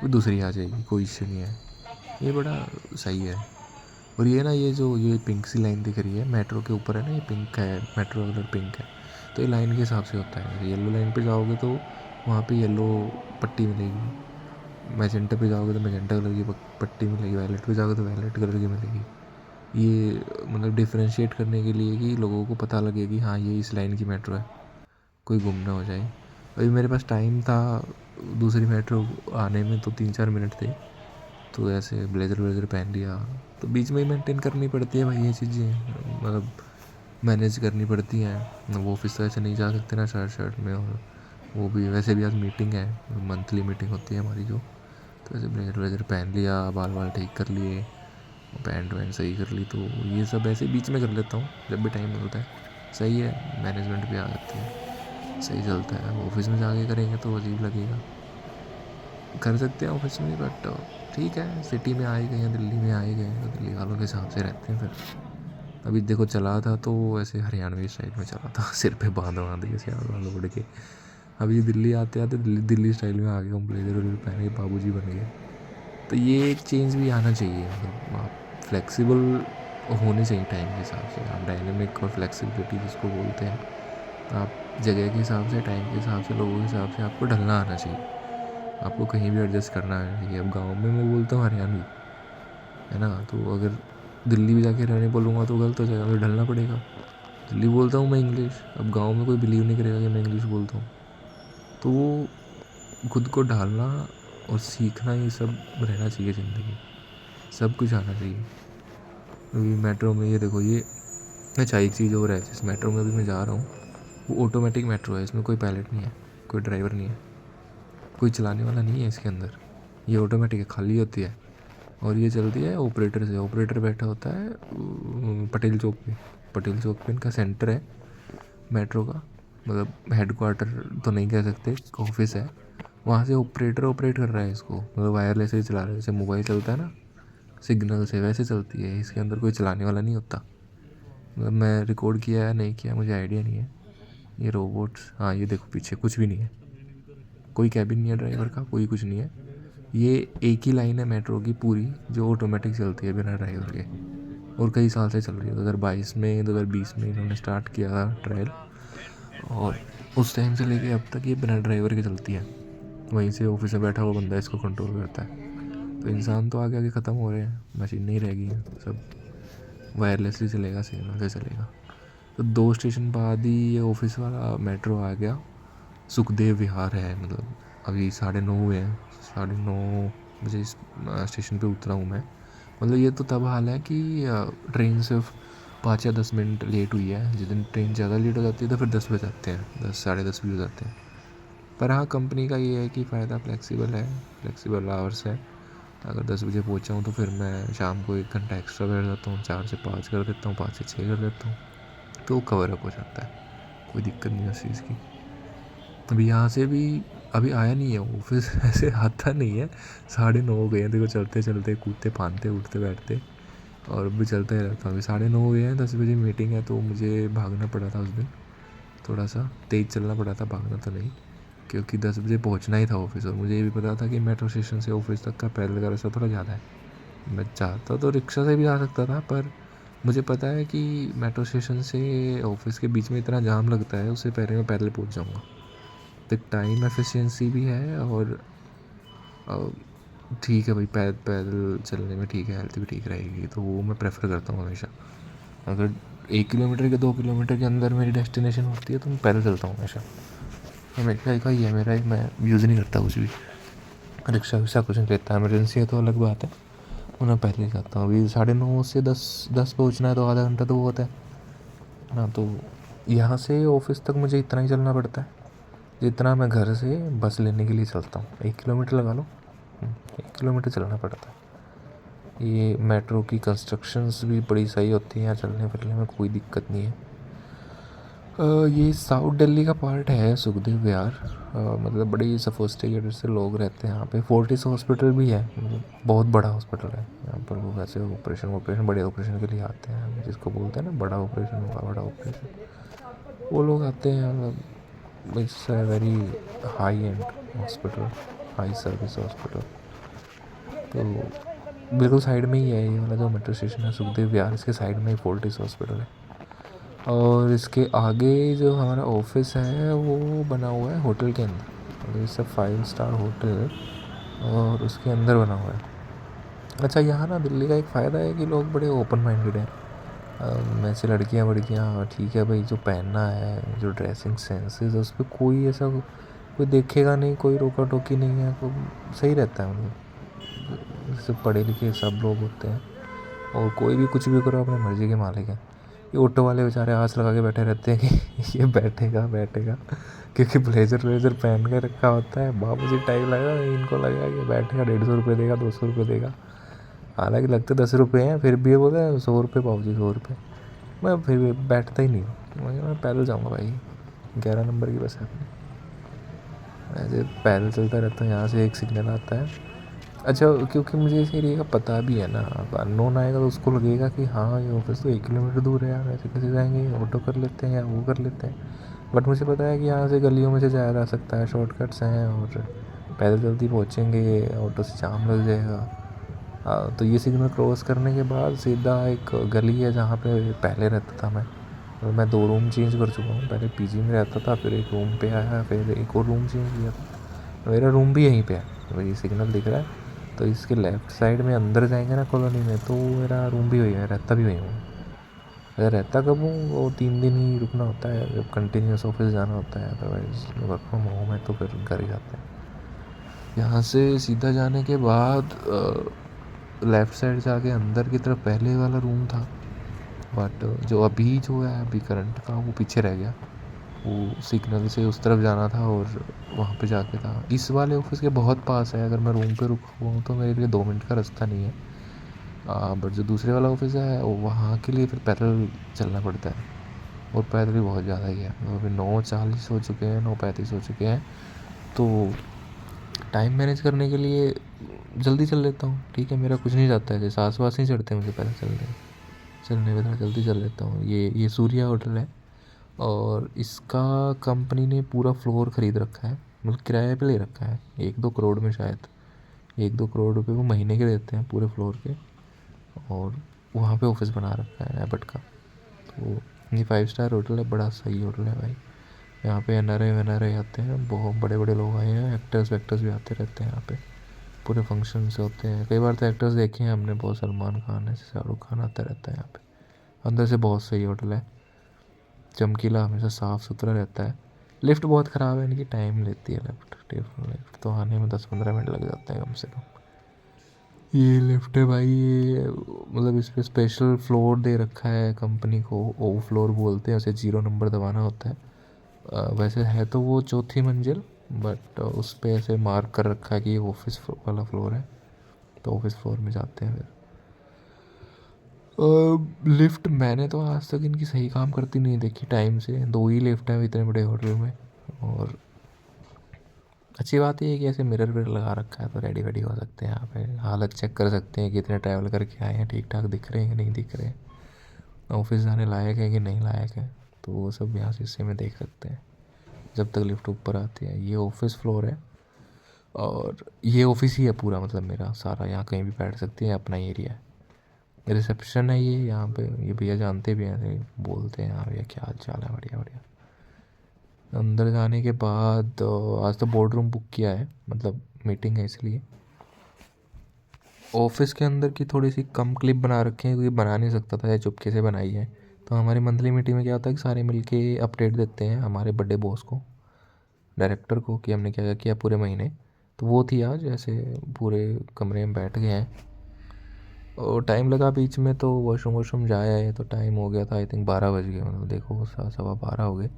वो दूसरी आ जाएगी, कोई इश्यू नहीं है। ये बड़ा सही है। और ये ना ये जो ये पिंक सी लाइन दिख रही है मेट्रो के ऊपर है ना, ये पिंक है, मेट्रो कलर पिंक है, तो ये लाइन के हिसाब से होता है। येलो लाइन पे जाओगे तो वहाँ पे येलो पट्टी मिलेगी, मैजेंटा पे जाओगे तो मैजेंटा कलर की पट्टी मिलेगी, वायलेट पे जाओगे तो वायलेट कलर की मिलेगी। ये मतलब डिफरेंशिएट करने के लिए कि लोगों को पता लगे कि हाँ ये इस लाइन की मेट्रो है, कोई गुम ना हो जाए। अभी मेरे पास टाइम था दूसरी मेट्रो आने में, तो 3-4 मिनट थे, तो ऐसे ब्लेज़र व्लेज़र पहन लिया। तो बीच में ही मेंटेन करनी पड़ती है भाई ये चीज़ें, मतलब मैनेज करनी पड़ती हैं। वो ऑफिस तो ऐसे नहीं जा सकते ना शर्ट शर्ट में, और वो भी वैसे भी आज मीटिंग है, मंथली मीटिंग होती है हमारी जो, तो ऐसे ब्लेज़र व्लेज़र पहन लिया, बाल वाल ठीक कर लिए, पैंट वैंट सही कर ली। तो ये सब ऐसे बीच में कर लेता हूँ जब भी टाइम मिलता है। सही है, मैनेजमेंट भी आ जाती है, सही चलता है। ऑफिस में जाके करेंगे तो अजीब लगेगा, कर सकते हैं ऑफिस में, बट ठीक है, सिटी में आ ही गए हैं, दिल्ली में आ ही गए हैं, तो दिल्ली वालों के हिसाब से रहते हैं फिर। अभी देखो चला था तो ऐसे हरियाणवी स्टाइल में चला था, सिर पे बांध के सियार वालों उड़ के। अभी दिल्ली आते आते दिल्ली स्टाइल में आ गया हूँ, ब्लेजर व्लेजर पहन के बाबूजी बन गए। तो ये एक चेंज भी आना चाहिए, मतलब आप फ्लेक्सिबल होने चाहिए टाइम के हिसाब से, आप डायनेमिक और फ्लेक्सिबिलिटी जिसको बोलते हैं, तो आप जगह के हिसाब से, टाइम के हिसाब से, लोगों के हिसाब से आपको ढलना आना चाहिए, आपको कहीं भी एडजस्ट करना आना चाहिए। अब गाँव में मैं बोलता हूँ हरियाणवी, है ना, तो अगर दिल्ली भी जाके रहने बोलूँगा तो गलत हो जाएगा, मुझे ढलना पड़ेगा। दिल्ली बोलता हूँ मैं इंग्लिश, अब गाँव में कोई बिलीव नहीं करेगा कि मैं इंग्लिश बोलता हूँ। तो वो खुद को ढालना और सीखना, ये सब रहना चाहिए ज़िंदगी, सब कुछ आना चाहिए। अभी मेट्रो में ये देखो, ये अच्छा एक चीज़ और है, जिस मेट्रो में अभी मैं जा रहा हूँ वो ऑटोमेटिक मेट्रो है, इसमें कोई पायलट नहीं है, कोई ड्राइवर नहीं है, कोई चलाने वाला नहीं है इसके अंदर। ये ऑटोमेटिक है, खाली होती है, और ये चलती है ऑपरेटर से। ऑपरेटर बैठा होता है पटेल चौक पे, पटेल चौक पे इनका सेंटर है मेट्रो का, मतलब हेडक्वार्टर तो नहीं कह सकते, ऑफिस है। वहाँ से ऑपरेटर ऑपरेट कर रहा है इसको, मतलब वायरलेस ही चला रहा है, जैसे मोबाइल चलता है ना सिग्नल से, वैसे चलती है। इसके अंदर कोई चलाने वाला नहीं होता। मतलब मैं रिकॉर्ड किया है नहीं किया मुझे आइडिया नहीं है। ये रोबोट्स, हाँ ये देखो पीछे कुछ भी नहीं है, कोई कैबिन नहीं है ड्राइवर का, कोई कुछ नहीं है। ये एक ही लाइन है मेट्रो की पूरी जो ऑटोमेटिक चलती है बिना ड्राइवर के, और कई साल से चल रही है। 2022 में 2020 में इन्होंने स्टार्ट किया था ट्रायल, और उस टाइम से लेके अब तक ये बिना ड्राइवर के चलती है। वहीं से ऑफिस में बैठा हुआ बंदा इसको कंट्रोल करता है। तो इंसान तो आगे आगे ख़त्म हो रहे हैं, मशीन नहीं रह गई हैं, सब वायरलेसली चलेगा, सिग्नल से चलेगा। तो 2 स्टेशन बाद ही ये ऑफिस वाला मेट्रो आ गया। सुखदेव विहार है, मतलब अभी 9:30 हुए हैं, 9:30 बजे इस स्टेशन पे उतरा हूँ मैं। मतलब ये तो तब हाल है कि ट्रेन सिर्फ 5 या 10 मिनट लेट हुई है। जिस दिन ट्रेन ज़्यादा लेट हो जाती है तो फिर 10 बज जाते हैं, 10 साढ़े 10 भी हो जाते हैं। पर हाँ, कंपनी का ये है कि फ़ायदा फ्लेक्सिबल है, फ्लेक्सिबल आवर्स है। अगर 10 बजे पहुँचा हूँ तो फिर मैं शाम को 1 घंटा एक्स्ट्रा बैठ जाता हूँ, 4 से 5 कर देता हूँ, 5 से 6 कर देता हूँ, तो कवर अप हो जाता है, कोई दिक्कत नहीं है उस चीज़ की। अभी यहाँ से भी अभी आया नहीं है ऑफिस, ऐसे आता नहीं है। 9:30 हो गए हैं, देखो चलते चलते कूदते फांदते उठते बैठते, और भी चलता ही रहता हूँ। अभी 9:30 हो गए हैं, 10 बजे मीटिंग है, तो मुझे भागना पड़ा था उस दिन, थोड़ा सा तेज़ चलना पड़ा था, भागना तो नहीं, क्योंकि 10 बजे पहुँचना ही था ऑफिस। और मुझे ये भी पता था कि मेट्रो स्टेशन से ऑफिस तक का पैदल का रास्ता थोड़ा ज़्यादा है। मैं चाहता तो रिक्शा से भी आ सकता था, पर मुझे पता है कि मेट्रो स्टेशन से ऑफिस के बीच में इतना जाम लगता है, उससे पहले मैं पैदल पहुँच जाऊँगा। तो टाइम एफिशिएंसी भी है, और ठीक है भाई, पैदल चलने में ठीक है, हेल्थ भी ठीक रहेगी, तो वो मैं प्रेफर करता हूँ हमेशा। अगर 1 किलोमीटर के 2 किलोमीटर के अंदर मेरी डेस्टिनेशन होती है तो मैं पैदल चलता हूँ हमेशा। हमेशा का ही है मेरा, मैं यूज़ नहीं करता कुछ भी, रिक्शा विक्शा कुछ नहीं लेता। इमरजेंसी है तो अलग बात है, वो मैं पहले ही जाता हूँ। अभी 9:30 से 10 पहुँचना है तो आधा घंटा तो वो होता है ना। तो यहाँ से ऑफिस तक मुझे इतना ही चलना पड़ता है जितना मैं घर से बस लेने के लिए चलता हूँ। 1 किलोमीटर लगा लो, 1 किलोमीटर चलना पड़ता है। ये मेट्रो की कंस्ट्रक्शंस भी बड़ी सही होती हैं, यहाँ चलने फिरने में कोई दिक्कत नहीं है। ये साउथ दिल्ली का पार्ट है सुखदेव विहार, मतलब बड़ी सफोस्टिकेटेड से लोग रहते हैं यहाँ पे। फोर्टिस हॉस्पिटल भी है, बहुत बड़ा हॉस्पिटल है यहाँ पर। वो वैसे ऑपरेशन बड़े ऑपरेशन के लिए आते हैं, जिसको बोलते हैं ना बड़ा ऑपरेशन होगा, बड़ा ऑपरेशन, वो लोग आते हैं। मतलब it's a very high and hospital, high service hospital. तो बिल्कुल साइड में ही है ये वाला जो मेट्रो स्टेशन है सुखदेव विहार, इसके साइड में ही फोर्टिस हॉस्पिटल है। और इसके आगे जो हमारा ऑफिस है वो बना हुआ है होटल के अंदर, मतलब इट्स अ 5 स्टार होटल, और उसके अंदर बना हुआ है। अच्छा, यहाँ ना दिल्ली का एक फ़ायदा है कि लोग बड़े ओपन माइंडेड हैं। वैसे लड़कियाँ वड़कियाँ ठीक है भाई, जो पहनना है, जो ड्रेसिंग सेंसेस है, उस पर कोई ऐसा कोई देखेगा नहीं, कोई रोका टोकी नहीं है, कोई सही रहता है। मतलब जैसे पढ़े लिखे सब लोग होते हैं, और कोई भी कुछ भी करो अपने मर्ज़ी के मालिक हैं। ये ऑटो वाले बेचारे आस लगा के बैठे रहते हैं कि ये बैठेगा बैठेगा, क्योंकि ब्लेजर व्लेजर पहन के रखा होता है। बाबू जी टाइम लगा, इनको लगेगा कि बैठेगा, 150 रुपये देगा, 200 रुपये देगा। हालांकि लगते 10 रुपये हैं, फिर भी ये बोले 100 रुपये पाओ जी, 100 रुपये। मैं फिर भी बैठता ही नहीं हूँ। मैं पैदल जाऊँगा भाई, 11 नंबर की बस है अपनी। ऐसे पैदल चलता रहता हूँ, यहाँ से एक सिग्नल आता है। अच्छा, क्योंकि मुझे इस एरिया का पता भी है ना, अब अननोन आएगा तो उसको लगेगा कि हाँ ये ऑफिस तो 1 किलोमीटर दूर है यार, ऐसे कैसे जाएंगे, ऑटो कर लेते हैं या वो कर लेते हैं। बट मुझे पता है कि यहाँ से गलियों में से जाया जा सकता है, शॉर्टकट्स हैं, और पैदल जल्दी पहुँचेंगे, ऑटो से जाम लग जाएगा। तो ये सिग्नल क्रॉस करने के बाद सीधा एक गली है जहाँ पे पहले रहता था मैं। और मैं 2 रूम चेंज कर चुका हूँ, पहले पीजी में रहता था, फिर एक रूम पे आया, फिर एक और रूम चेंज किया था। मेरा रूम भी यहीं पे है, वही सिग्नल दिख रहा है। तो इसके लेफ़्ट साइड में अंदर जाएंगे ना कॉलोनी में, तो मेरा रूम भी वही है, रहता भी वही हूँ। अगर रहता कब हूँ, वो 3 दिन ही रुकना होता है जब कंटिन्यूस ऑफिस जाना होता है, अदरवाइज़ वर्क फ्रॉम होम है तो फिर घर ही जाते हैं। यहाँ से सीधा जाने के बाद लेफ़्ट साइड से आके अंदर की तरफ पहले वाला रूम था, बट जो अभी जो है अभी करंट का, वो पीछे रह गया। वो सिग्नल से उस तरफ जाना था और वहाँ पे जाके था। इस वाले ऑफिस के बहुत पास है, अगर मैं रूम पे रुका हुआ हूँ तो मेरे लिए 2 मिनट का रास्ता नहीं है। बट जो दूसरे वाला ऑफिस है वहाँ के लिए फिर पैदल चलना पड़ता है, और पैदल भी बहुत ज़्यादा ही है। मतलब अभी 9:40 हो चुके हैं, 9:35 हो चुके हैं, तो टाइम मैनेज करने के लिए जल्दी चल लेता हूँ। ठीक है, मेरा कुछ नहीं जाता है, जैसे आस पास नहीं चढ़ते मुझे पैदल चलने में, थोड़ा जल्दी चल लेता हूँ। ये सूर्या होटल है, और इसका कंपनी ने पूरा फ्लोर ख़रीद रखा है, मतलब किराए पे ले रखा है, 1-2 करोड़ में शायद। 1-2 करोड़ रुपए वो महीने के देते हैं पूरे फ्लोर के, और वहाँ पे ऑफिस बना रखा है एबट का। तो ये 5 स्टार होटल है, बड़ा सही होटल है भाई। यहाँ पे एनआरआई आते हैं, बहुत बड़े बड़े लोग आए हैं, एक्टर्स वैक्टर्स भी आते रहते हैं यहाँ पे। पूरे फंक्शंस होते हैं, कई बार तो एक्टर्स देखे हैं हमने, बहुत सलमान खान है, शाहरुख खान आता रहता है यहाँ पे। अंदर से बहुत सही होटल है, चमकीला, हमेशा साफ़ सुथरा रहता है। लिफ्ट बहुत ख़राब है इनकी, टाइम लेती है लिफ्ट तो आने में 10-15 मिनट लग जाते हैं कम से कम। ये लिफ्ट है भाई, ये मतलब इस पर स्पेशल फ्लोर दे रखा है कंपनी को, ओ फ्लोर बोलते हैं उसे, 0 नंबर दबाना होता है। वैसे है तो वो चौथी मंजिल, बट उस पर ऐसे मार्क कर रखा है कि ये ऑफिस वाला फ्लोर है, तो ऑफिस फ्लोर में जाते हैं फिर। लिफ्ट मैंने तो आज तक इनकी सही काम करती नहीं देखी टाइम से, 2 ही लिफ्ट हैं इतने बड़े होटल में। और अच्छी बात ये है कि ऐसे मिरर विरर लगा रखा है, तो रेडी वेडी हो सकते हैं यहाँ पे, हालत चेक कर सकते हैं कि इतने ट्रैवल करके आए हैं, ठीक ठाक दिख रहे हैं कि नहीं दिख रहे हैं, ऑफिस जाने लायक है कि नहीं लायक है, तो वो सब यहाँ शीशे में देख सकते हैं जब तक लिफ्ट ऊपर आती है। ये ऑफिस फ्लोर है, और ये ऑफिस ही है पूरा, मतलब मेरा सारा, यहाँ कहीं भी बैठ सकती है, अपना एरिया है। रिसेप्शन है ये, यहाँ पे ये भैया जानते भी हैं, ऐसे बोलते हैं, हाँ भैया क्या हाल चाल है, बढ़िया बढ़िया। अंदर जाने के बाद आज तो बोर्ड रूम बुक किया है, मतलब मीटिंग है इसलिए। ऑफिस के अंदर की थोड़ी सी कम क्लिप बना रखे हैं, क्योंकि बना नहीं सकता था, या चुपके से बनाई है। तो हमारी मंथली मीटिंग में क्या होता है कि सारे मिलके अपडेट देते हैं हमारे बड़े बॉस को, डायरेक्टर को, कि हमने क्या क्या किया पूरे महीने। तो वो थी आज, ऐसे पूरे कमरे में बैठ गए हैं, और टाइम लगा बीच में, तो वॉशरूम जाया है, तो टाइम हो गया था, आई थिंक 12 बज गए, मतलब देखो 12:15 हो गए।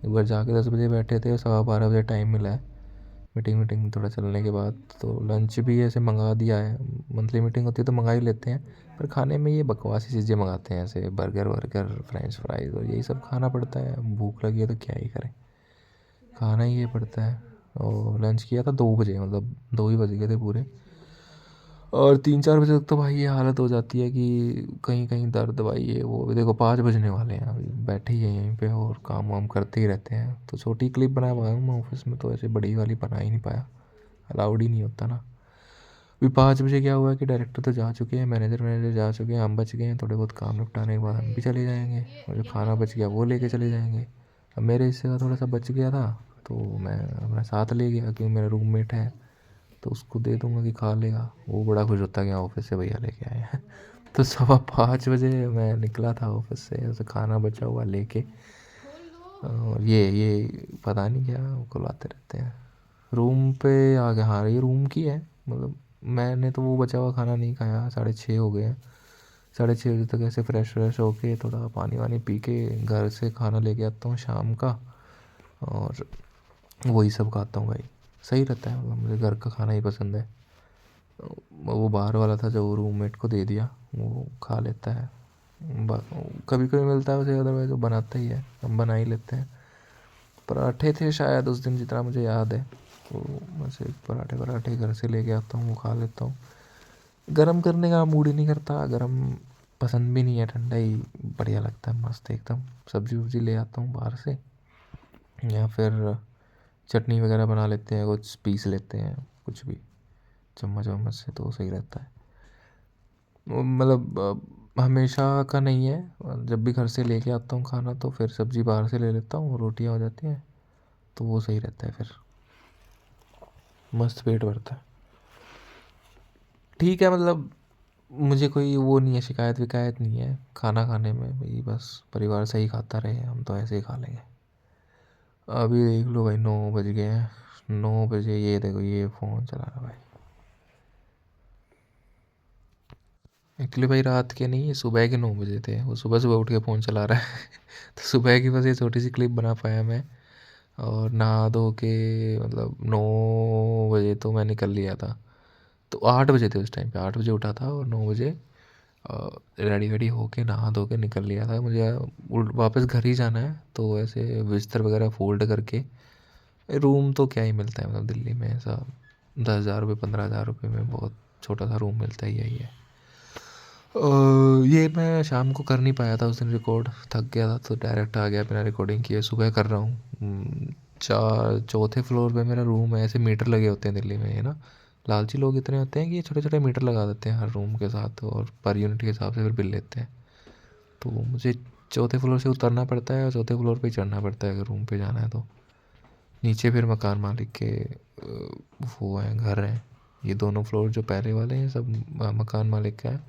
एक बार जाके 10 बजे बैठे थे, 12:15 बजे टाइम मिला है। मीटिंग थोड़ा चलने के बाद तो लंच भी ऐसे मंगा दिया है, मंथली मीटिंग होती है तो मंगा ही लेते हैं। पर खाने में ये बकवासी चीज़ें मंगाते हैं, ऐसे बर्गर वर्गर, फ्रेंच फ्राइज़, और यही सब खाना पड़ता है। भूख लगी है तो क्या ही करें, खाना ही ये पड़ता है। और लंच किया था 2 बजे, मतलब 2 ही बज गए थे पूरे। और 3-4 बजे तक तो भाई ये हालत हो जाती है कि कहीं कहीं दर्द भाई, ये वो। अभी देखो 5 बजने वाले हैं, अभी बैठे ही हैं यहीं पे, और काम वाम करते ही रहते हैं। तो छोटी क्लिप बना पाया हूँ मैं ऑफिस में, तो ऐसे बड़ी वाली बना ही नहीं पाया, अलाउड ही नहीं होता ना। अभी 5 बजे क्या हुआ कि डायरेक्टर तो जा चुके हैं, मैनेजर जा चुके हैं, हम बच गए हैं। थोड़े बहुत काम निपटाने के बाद हम भी चले जाएंगे, और जो खाना बच गया वो लेके चले जाएंगे। अब मेरे हिस्से का थोड़ा सा बच गया था, तो मैं अपना साथ ले गया, क्योंकि मेरा रूममेट है, तो उसको दे दूँगा कि खा लेगा। वो बड़ा खुश होता है कि हाँ ऑफ़िस से भैया लेके आए हैं। तो 5:15 बजे मैं निकला था ऑफ़िस से, ऐसे खाना बचा हुआ लेके। और ये पता नहीं क्या बुलाते रहते हैं। रूम पे आ गया। हाँ, ये रूम की है। मतलब मैंने तो वो बचा हुआ खाना नहीं खाया, 6:30 हो गए हैं। 6:30 बजे तक ऐसे फ्रेश व्रेश होके थोड़ा पानी वानी पी के घर से खाना लेके आता हूँ शाम का, और वही सब खाता हूँ भाई। सही रहता है, मतलब मुझे घर का खाना ही पसंद है। वो बाहर वाला था जो रूममेट को दे दिया, वो खा लेता है। कभी कभी मिलता है उसे, अदरवाइज वो बनाता ही है, हम बना ही लेते हैं। पराठे थे शायद उस दिन, जितना मुझे याद है। तो वैसे पराठे घर से लेके आता हूँ, वो खा लेता हूँ। गरम करने का मूड ही नहीं करता, गरम पसंद भी नहीं है, ठंडा ही बढ़िया लगता है, मस्त एकदम। सब्जी वब्जी ले आता हूँ बाहर से, या फिर चटनी वगैरह बना लेते हैं, कुछ पीस लेते हैं, कुछ भी चम्मच वम्मच से, तो सही रहता है। मतलब हमेशा का नहीं है। जब भी घर से लेके आता हूँ खाना तो फिर सब्जी बाहर से ले लेता हूँ, रोटियाँ हो जाती हैं, तो वो सही रहता है, फिर मस्त पेट भरता है। ठीक है, मतलब मुझे कोई वो नहीं है, शिकायत विकायत नहीं है खाना खाने में भाई, बस परिवार सही खाता रहे, हम तो ऐसे ही खा लेंगे। अभी देख लो भाई, 9 बज गए हैं। 9 बजे ये देखो, ये फ़ोन चला रहा भाई। एक्चुअली भाई रात के नहीं, ये सुबह के 9 बजे थे, वो सुबह सुबह उठ के फ़ोन चला रहा है। तो सुबह की बस ये छोटी सी क्लिप बना पाया मैं। और नहा धो के, मतलब 9 बजे तो मैं निकल लिया था। तो 8 बजे थे उस टाइम पे, 8 बजे उठा था और 9 बजे रेडी वेडी होके नहा धो के निकल लिया था। मुझे वापस घर ही जाना है, तो ऐसे बिस्तर वगैरह फोल्ड करके, रूम तो क्या ही मिलता है, मतलब दिल्ली में ऐसा 10,000 रुपये 15,000 रुपये में बहुत छोटा सा रूम मिलता ही यही है। ये मैं शाम को कर नहीं पाया था उस दिन रिकॉर्ड, थक गया था तो डायरेक्ट आ गया बिना रिकॉर्डिंग किए। सुबह कर रहा हूँ। चौथे फ्लोर पे मेरा रूम है। ऐसे मीटर लगे होते हैं दिल्ली में, है ना। लालची लोग इतने होते हैं कि ये छोटे छोटे मीटर लगा देते हैं हर रूम के साथ, और पर यूनिट के हिसाब से फिर बिल लेते हैं। तो मुझे चौथे फ्लोर से उतरना पड़ता है और चौथे फ्लोर पे चढ़ना पड़ता है अगर रूम पे जाना है तो। नीचे फिर मकान मालिक के वो हैं, घर हैं। ये दोनों फ्लोर जो पहले वाले हैं सब मकान मालिक का है।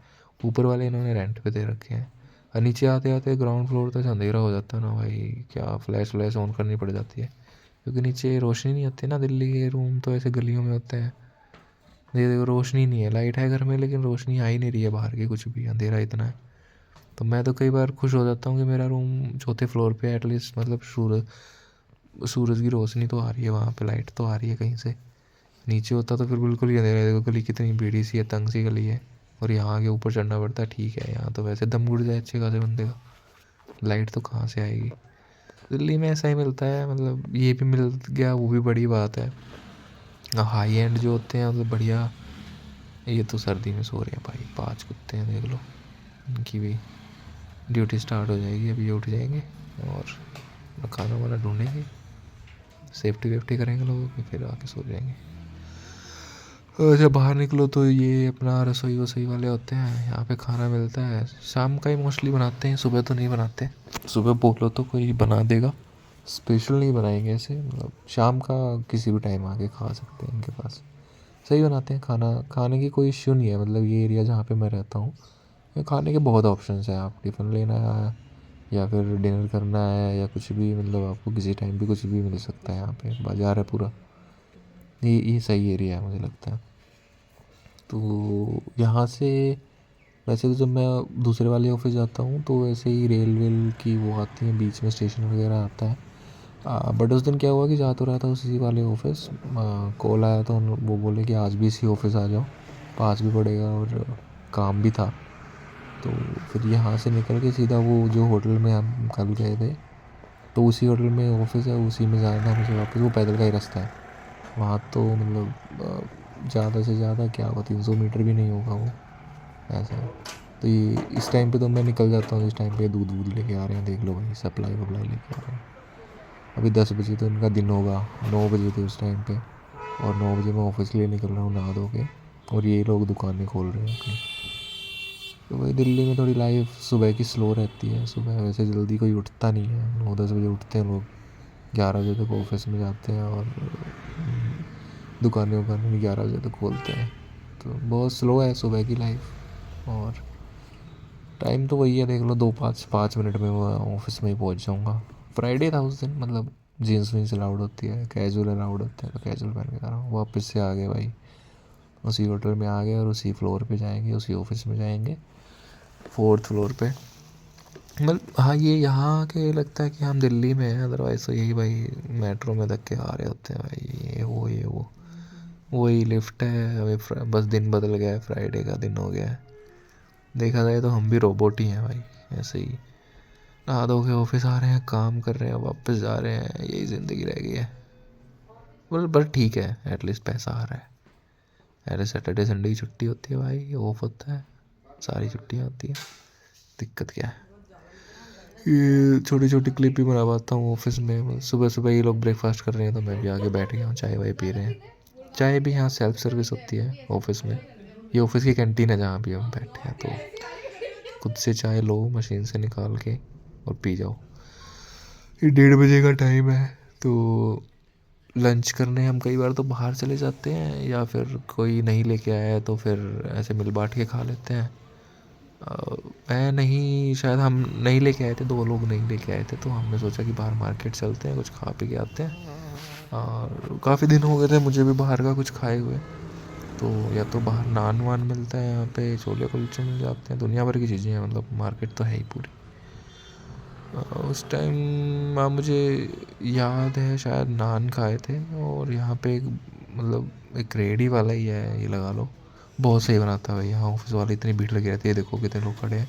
ऊपर वाले इन्होंने रेंट पे दे रखे हैं। और नीचे आते आते ग्राउंड फ्लोर तक अंधेरा हो जाता है ना भाई, क्या फ्लैश व्लैश ऑन करनी पड़ जाती है, क्योंकि नीचे रोशनी नहीं आती ना। दिल्ली के रूम तो ऐसे गलियों में होते हैं, ये देखो रोशनी नहीं है, लाइट है घर में लेकिन रोशनी आ ही नहीं रही है बाहर की कुछ भी, अंधेरा इतना है। तो मैं तो कई बार खुश हो जाता हूँ कि मेरा रूम चौथे फ्लोर पे एटलीस्ट, मतलब सूरज की रोशनी तो आ रही है, वहाँ पे लाइट तो आ रही है कहीं से। नीचे होता तो फिर बिल्कुल ही अंधेरा है। देखो गली कितनी बड़ी सी है, तंग सी गली है, और यहाँ आगे ऊपर चढ़ना पड़ता है। ठीक है, यहाँ तो वैसे दम घुट जाए अच्छे खासे बंदे का, लाइट तो कहाँ से आएगी। दिल्ली में ऐसा ही मिलता है, मतलब ये भी मिल गया वो भी बड़ी बात है। हाई एंड जो होते हैं मतलब बढ़िया। ये तो सर्दी में सो रहे हैं भाई, 5 कुत्ते हैं देख लो। इनकी भी ड्यूटी स्टार्ट हो जाएगी, अभी ये उठ जाएंगे और खाना वाना ढूंढेंगे, सेफ्टी वेफ्टी करेंगे लोगों की, फिर आके सो जाएंगे। और जब बाहर निकलो तो ये अपना रसोई वसोई वाले होते हैं, यहाँ पे खाना मिलता है। शाम का ही मोस्टली बनाते हैं, सुबह तो नहीं बनाते। सुबह बोलो तो कोई बना देगा, स्पेशल नहीं बनाएंगे ऐसे, मतलब शाम का किसी भी टाइम आके खा सकते हैं इनके पास। सही बनाते हैं खाना, खाने की कोई इश्यू नहीं है। मतलब ये एरिया जहाँ पे मैं रहता हूँ, ये खाने के बहुत ऑप्शंस हैं। आप टिफ़िन लेना है या फिर डिनर करना है या कुछ भी, मतलब आपको किसी टाइम भी कुछ भी मिल सकता है। यहाँ पे बाज़ार है पूरा। ये सही एरिया है मुझे लगता है। तो यहाँ से वैसे तो जब मैं दूसरे वाले ऑफिस जाता हूँ तो वैसे ही रेल वेल की वो आती है, बीच में स्टेशन वगैरह आता है। बट उस दिन क्या हुआ कि जा तो रहा था उसी वाले ऑफिस, कॉल आया तो वो बोले कि आज भी इसी ऑफिस आ जाओ, पास भी पड़ेगा और काम भी था। तो फिर यहाँ से निकल के सीधा वो जो होटल में हम कल गए थे, तो उसी होटल में ऑफिस है, उसी में जाना मुझे वापस। वो पैदल का ही रास्ता है वहाँ तो, मतलब ज़्यादा से ज़्यादा क्या होगा, 300 मीटर भी नहीं होगा वो, ऐसा है। तो ये इस टाइम पे तो मैं निकल जाता हूँ, इस टाइम पे दूध वूध लेके आ रहे हैं, देख लो भाई, सप्लाई वप्लाई लेके आ रहे हैं। अभी 10 बजे तो इनका दिन होगा, 9 बजे थे उस टाइम पे, और 9 बजे मैं ऑफिस के लिए निकल रहा हूँ नहा धो के, और ये लोग दुकानें खोल रहे हैं अपनी। तो भाई दिल्ली में थोड़ी लाइफ सुबह की स्लो रहती है। सुबह वैसे जल्दी कोई उठता नहीं है, 9-10 बजे उठते हैं लोग, 11 बजे तक ऑफिस में जाते हैं, और दुकानें वुकानें भी 11 बजे तक खोलते हैं। तो बहुत स्लो है सुबह की लाइफ। और टाइम तो वही है, देख लो 2-5 मिनट में वो ऑफिस में ही पहुंच जाऊंगा। फ्राइडे था उस दिन, मतलब जीन्स वीन्स अलाउड होती है, कैजुअल अलाउड होते हैं, तो कैजुअल पहन के आ रहा हूँ। वापस से आ गए भाई, उसी होटल में आ गए और उसी फ्लोर पे जाएंगे, उसी ऑफिस में जाएंगे, 4th फ्लोर पे। मतलब हाँ, ये यहाँ के लगता है कि हम दिल्ली में हैं, अदरवाइज तो यही भाई मेट्रो में धक्के खा रहे होते हैं भाई, ये वो वही लिफ्ट है। अभी बस दिन बदल गया है, फ्राइडे का दिन हो गया है। देखा जाए तो हम भी रोबोट ही हैं भाई, ऐसे ही नहा धो के ऑफिस आ रहे हैं, काम कर रहे हैं, वापस जा रहे हैं, यही ज़िंदगी रह गई है। बोल बट ठीक है, एटलीस्ट पैसा आ रहा है। अरे सैटरडे संडे की छुट्टी होती है भाई, ऑफ होता है, सारी छुट्टियाँ होती हैं, दिक्कत क्या है। ये छोटी छोटी क्लिप भी बना पाता हूँ ऑफिस में। सुबह सुबह ये लोग ब्रेकफास्ट कर रहे हैं तो मैं भी आगे बैठ गया हूँ, चाय वाय पी रहे हैं। चाय भी यहाँ सेल्फ सर्विस होती है ऑफिस में। ये ऑफिस की कैंटीन है जहाँ भी हम बैठे हैं, तो खुद से चाय लो मशीन से निकाल के और पी जाओ। ये 1:30 बजे का टाइम है, तो लंच करने हम कई बार तो बाहर चले जाते हैं, या फिर कोई नहीं लेके आया है तो फिर ऐसे मिल बांट के खा लेते हैं। मैं नहीं, शायद हम नहीं लेके आए थे, 2 लोग नहीं लेके आए थे, तो हमने सोचा कि बाहर मार्केट चलते हैं, कुछ खा पी के आते हैं। और काफ़ी दिन हो गए थे मुझे भी बाहर का कुछ खाए हुए। तो या तो बाहर नान वान मिलता है, यहाँ पे छोले कुलचे मिल जाते हैं, दुनिया भर की चीज़ें हैं, मतलब मार्केट तो है ही पूरी। उस टाइम मुझे याद है शायद नान खाए थे। और यहाँ पे एक, मतलब एक रेडी वाला ही है, ये लगा लो, बहुत सही बनाता है भाई। यहाँ ऑफिस वाले, इतनी भीड़ लगी रहती है, देखो कितने लोग खड़े हैं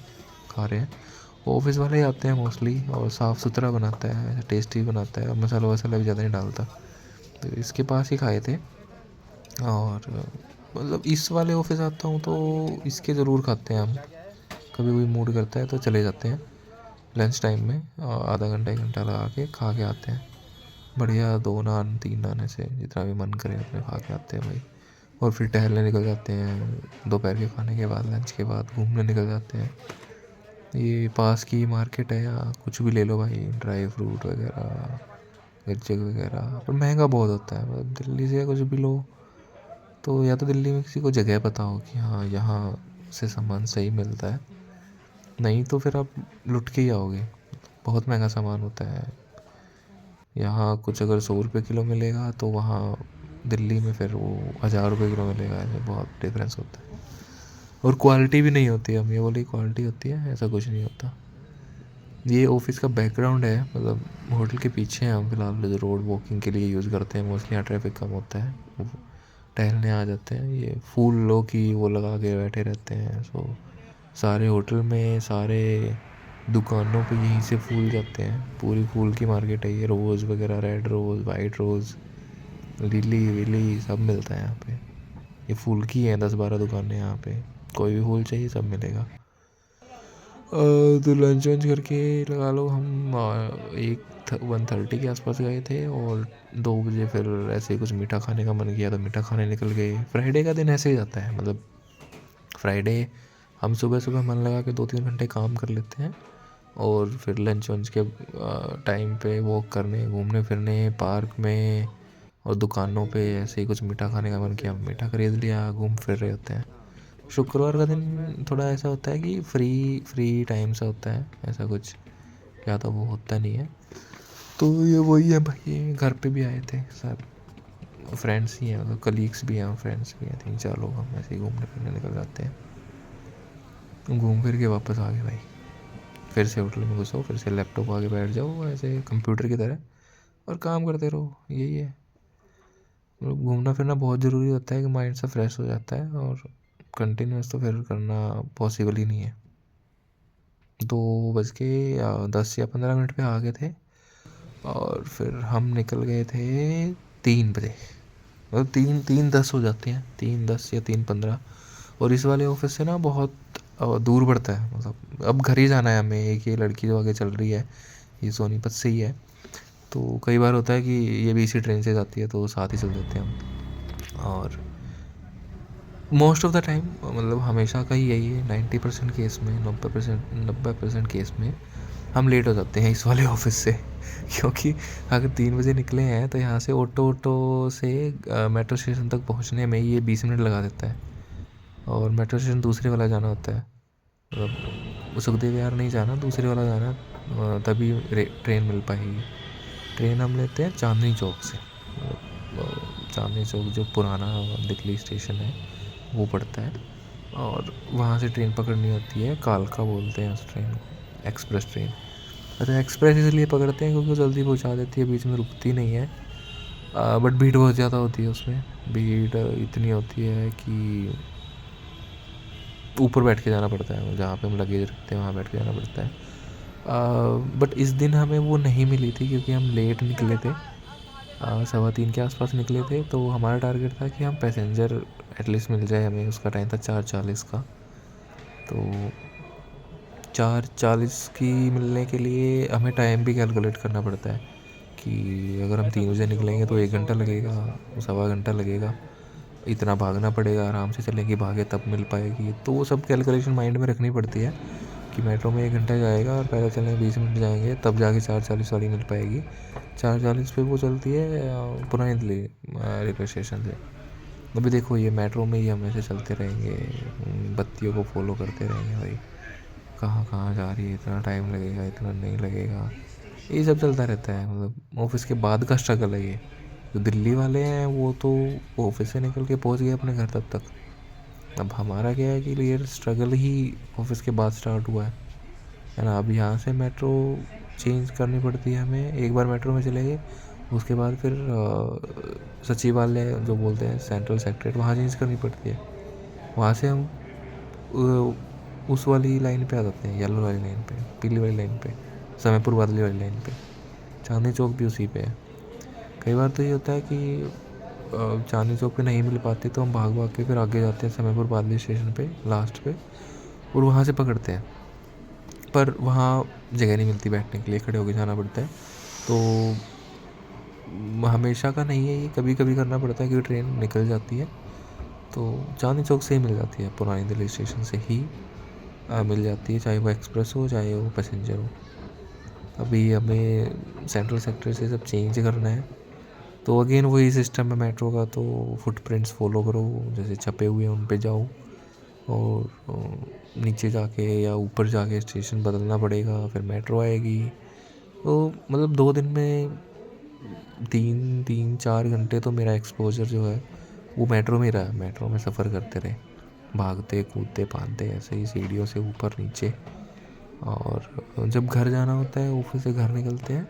खा रहे हैं। ऑफिस वाले ही आते हैं मोस्टली, और साफ़ सुथरा बनाता है, टेस्टी बनाता है, मसाला वसाला भी ज़्यादा नहीं डालता। तो इसके पास ही खाए थे। और मतलब इस वाले ऑफिस आता हूँ तो इसके ज़रूर खाते हैं हम, कभी कोई मूड करता है तो चले जाते हैं लंच टाइम में, आधा घंटा 1 घंटा लगा के खा के आते हैं। बढ़िया 2 नान 3 नान ऐसे जितना भी मन करे उतना खा के आते हैं भाई। और फिर टहलने निकल जाते हैं, दोपहर के खाने के बाद, लंच के बाद घूमने निकल जाते हैं। ये पास की मार्केट है, या कुछ भी ले लो भाई, ड्राई फ्रूट वगैरह, गज्जक वगैरह, पर महंगा बहुत होता है। मतलब दिल्ली से कुछ भी लो तो या तो दिल्ली में किसी को जगह पता हो कि हाँ यहाँ से सामान सही मिलता है, नहीं तो फिर आप लुट के ही आओगे। बहुत महंगा सामान होता है यहाँ। कुछ अगर 100 रुपये किलो मिलेगा तो वहाँ दिल्ली में फिर वो 1000 रुपये किलो मिलेगा, ऐसे बहुत डिफरेंस होता है। और क्वालिटी भी नहीं होती, हम ये बोले क्वालिटी होती है, ऐसा कुछ नहीं होता। ये ऑफिस का बैकग्राउंड है, मतलब होटल के पीछे हैं हम फिलहाल, जो रोड वॉकिंग के लिए यूज़ करते हैं मोस्टली, यहाँ ट्रैफिक कम होता है, टहलने आ जाते हैं। ये फूलों की वो लगा के बैठे रहते हैं, सो सारे होटल में, सारे दुकानों पे यहीं से फूल जाते हैं, पूरी फूल की मार्केट है ये। रोज़ वगैरह, रेड रोज़, वाइट रोज़, लिली विली सब मिलता है यहाँ पे। ये फूल की हैं 10-12 दुकानें यहाँ पे, कोई भी फूल चाहिए सब मिलेगा। तो लंच वंच करके लगा लो हम 1:30 के आसपास गए थे, और 2 बजे फिर ऐसे ही कुछ मीठा खाने का मन किया तो मीठा खाने निकल गए। फ्राइडे का दिन ऐसे ही जाता है, मतलब फ्राइडे हम सुबह सुबह मन लगा के 2-3 घंटे काम कर लेते हैं, और फिर लंच वंच के टाइम पे वॉक करने, घूमने फिरने पार्क में और दुकानों पे, ऐसे ही कुछ मीठा खाने का मन किया, मीठा खरीद लिया, घूम फिर रहे होते हैं। शुक्रवार का दिन थोड़ा ऐसा होता है कि फ्री फ्री टाइम सा होता है, ऐसा कुछ ज़्यादा वो होता नहीं है। तो ये वही है भाई, ये घर पे भी आए थे सब फ्रेंड्स ही हैं, मतलब कलीग्स भी हैं, फ्रेंड्स भी हैं, 3-4 लोग, हम ऐसे ही घूमने फिरने निकल जाते हैं। घूम फिर के वापस आ गए भाई, फिर से होटल में घुसो, फिर से लैपटॉप आगे बैठ जाओ ऐसे कंप्यूटर की तरह, और काम करते रहो, यही है। मतलब घूमना फिरना बहुत ज़रूरी होता है कि माइंड से फ्रेश हो जाता है, और कंटिन्यूस तो फिर करना पॉसिबल ही नहीं है। 2 बज के 10 या 15 मिनट पे आ गए थे, और फिर हम निकल गए थे 3 बजे। मतलब 3:10 हो जाते हैं, 3:10 या 3:15। और इस वाले ऑफिस से ना बहुत दूर पड़ता है, मतलब अब घर ही जाना है हमें। एक ये लड़की जो आगे चल रही है, ये सोनीपत से ही है, तो कई बार होता है कि ये भी इसी ट्रेन से जाती है, तो साथ ही चल देते हैं हम। और मोस्ट ऑफ द टाइम, मतलब हमेशा का ही यही है, 90% केस में, 90% केस में हम लेट हो जाते हैं इस वाले ऑफिस से। क्योंकि अगर 3 बजे निकले हैं तो यहाँ से ऑटो से मेट्रो स्टेशन तक पहुँचने में ये 20 मिनट लगा देता है, और मेट्रो स्टेशन दूसरे वाला जाना होता है, मतलब सुखदेव विहार नहीं जाना, दूसरे वाला जाना, तभी ट्रेन मिल पाएगी। ट्रेन हम लेते हैं चांदनी चौक से, चांदनी चौक जो पुराना दिल्ली स्टेशन है वो पड़ता है, और वहाँ से ट्रेन पकड़नी होती है, कालका बोलते हैं उस ट्रेन को, एक्सप्रेस ट्रेन। अच्छा, एक्सप्रेस इसलिए पकड़ते हैं क्योंकि वो जल्दी पहुँचा देती है, बीच में रुकती नहीं है, बट भीड़ बहुत ज़्यादा होती है उसमें। भीड़ इतनी होती है कि ऊपर बैठ के जाना पड़ता है, जहाँ पे हम लगेज रखते हैं वहाँ बैठ के जाना पड़ता है। बट इस दिन हमें वो नहीं मिली थी क्योंकि हम लेट निकले थे, 3:15 के आसपास निकले थे, तो हमारा टारगेट था कि हम पैसेंजर एटलीस्ट मिल जाए हमें। उसका टाइम था 4:40 का, तो 4:40 की मिलने के लिए हमें टाइम भी कैलकुलेट करना पड़ता है कि अगर हम 3 बजे निकलेंगे तो 1 घंटा लगेगा, 1.25 घंटा लगेगा, इतना भागना पड़ेगा, आराम से चलेंगे, भागे तब मिल पाएगी। तो वो सब कैलकुलेशन माइंड में रखनी पड़ती है कि मेट्रो में 1 घंटा जाएगा और पैदल चलने 20 मिनट जाएंगे, तब जाके 4:40 वाली मिल पाएगी। 4:40 पे वो चलती है पुरानी दिल्ली रेलवे स्टेशन से। अभी देखो ये मेट्रो में ही हम ऐसे चलते रहेंगे, बत्तियों को फॉलो करते रहेंगे भाई, कहाँ कहाँ जा रही है, इतना टाइम लगेगा, इतना नहीं लगेगा, ये सब चलता रहता है। मतलब ऑफिस के बाद का स्ट्रगल है ये। जो दिल्ली वाले हैं वो तो ऑफिस से निकल के पहुंच गए अपने घर तब तक। अब हमारा क्या है कि ये स्ट्रगल ही ऑफिस के बाद स्टार्ट हुआ है ना। अब यहाँ से मेट्रो चेंज करनी पड़ती है हमें, एक बार मेट्रो में चले गए उसके बाद फिर सचिवालय जो बोलते हैं सेंट्रल सेक्रेटरीट, वहाँ चेंज करनी पड़ती है। वहाँ से हम उस वाली लाइन पे आ जाते हैं, येलो वाली लाइन पे, पीली वाली लाइन पे, समयपुर बादली वाली लाइन पे। चांदनी चौक भी उसी पे है। कई बार तो ये होता है कि चांदनी चौक पे नहीं मिल पाती तो हम भाग भाग के फिर आगे जाते हैं समयपुर बादली स्टेशन पे लास्ट पे, और वहाँ से पकड़ते हैं। पर वहाँ जगह नहीं मिलती बैठने के लिए, खड़े होके जाना पड़ता है। तो हमेशा का नहीं है ये, कभी कभी करना पड़ता है क्योंकि ट्रेन निकल जाती है। तो चांदनी चौक से ही मिल जाती है, पुरानी दिल्ली स्टेशन से ही मिल जाती है, चाहे वो एक्सप्रेस हो चाहे वो पैसेंजर हो। अभी हमें सेंट्रल सेक्टर से सब चेंज करना है, तो अगेन वही सिस्टम है मेट्रो का। तो फुटप्रिंट्स फॉलो करो, जैसे छपे हुए हैं उन पे जाओ, और नीचे जाके या ऊपर जाके स्टेशन बदलना पड़ेगा, फिर मेट्रो आएगी। तो मतलब 2 दिन में 3-4 घंटे तो मेरा एक्सपोजर जो है वो मेट्रो में ही रहा। मेट्रो में सफ़र करते रहे, भागते कूदते फांदते ऐसे ही सीढ़ियों से ऊपर नीचे। और जब घर जाना होता है, ऑफिस से घर निकलते हैं,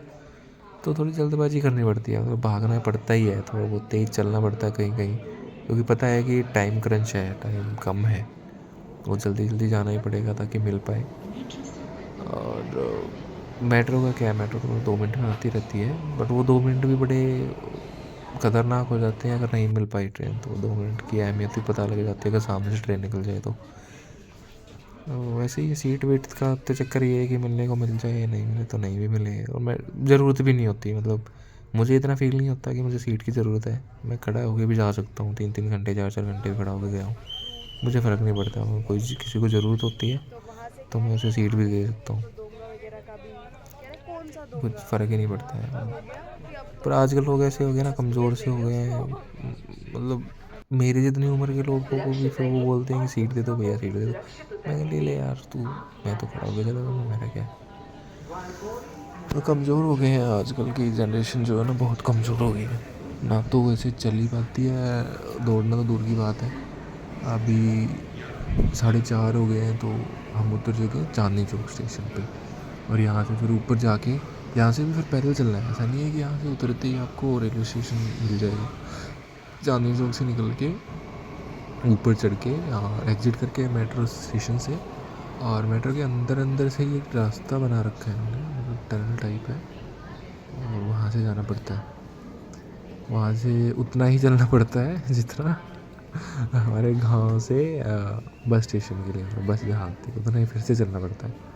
तो थोड़ी जल्दबाजी करनी पड़ती है, मतलब भागना पड़ता ही है, थोड़ा बहुत तेज़ चलना पड़ता है कहीं कहीं, क्योंकि पता है कि टाइम क्रंच है, टाइम कम है, वो जल्दी जल्दी जाना ही पड़ेगा ताकि मिल पाए। और मेट्रो का क्या है, मेट्रो तो 2 मिनट में आती रहती है, बट वो 2 मिनट भी बड़े खतरनाक हो जाते हैं अगर नहीं मिल पाई ट्रेन। तो 2 मिनट की अहमियत भी पता लग जाती है अगर सामने से ट्रेन निकल जाए तो। वैसे ही सीट वेट का तो चक्कर ये है कि मिलने को मिल जाए, नहीं मिले तो नहीं भी मिले, और मैं ज़रूरत भी नहीं होती, मतलब मुझे इतना फील नहीं होता कि मुझे सीट की ज़रूरत है। मैं खड़ा होकर भी जा सकता हूँ, 3-3 घंटे 4-4 घंटे भी खड़ा होकर गया हूँ, मुझे फ़र्क नहीं पड़ता। कोई किसी को ज़रूरत होती है तो मैं उसे सीट भी दे सकता हूँ, कुछ फ़र्क ही नहीं पड़ता है। पर आजकल लोग ऐसे हो गए ना, कमज़ोर से हो गए हैं, मतलब मेरी जितनी उम्र के लोगों को भी फिर वो बोलते हैं कि सीट दे दो भैया, सीट दे दो। मैं ले ले यार तू, मैं तो खड़ा हो गया, चलो मेरा क्या है। तो कमज़ोर हो गए हैं, आजकल की जनरेशन जो है ना बहुत कमज़ोर हो गई है, ना तो वैसे चल ही पाती है, दौड़ना तो दूर की बात है। अभी 4:30 हो गए हैं, तो हम उतर चुके हैं चांदनी चौक स्टेशन पे, और यहाँ से फिर ऊपर जाके यहाँ से भी फिर पैदल चलना है। ऐसा नहीं है कि यहाँ से उतरते ही आपको रेलवे स्टेशन मिल जाएगा। चांदनी चौक से निकल के ऊपर चढ़ के एग्ज़िट करके मेट्रो स्टेशन से, और मेट्रो के अंदर अंदर से ही एक रास्ता बना रखा है उन्होंने, मतलब टनल टाइप है, और वहाँ से जाना पड़ता है। वहाँ से उतना ही चलना पड़ता है जितना हमारे गांव से बस स्टेशन के लिए, मतलब बस जहाँ आती है उतना ही फिर से चलना पड़ता है।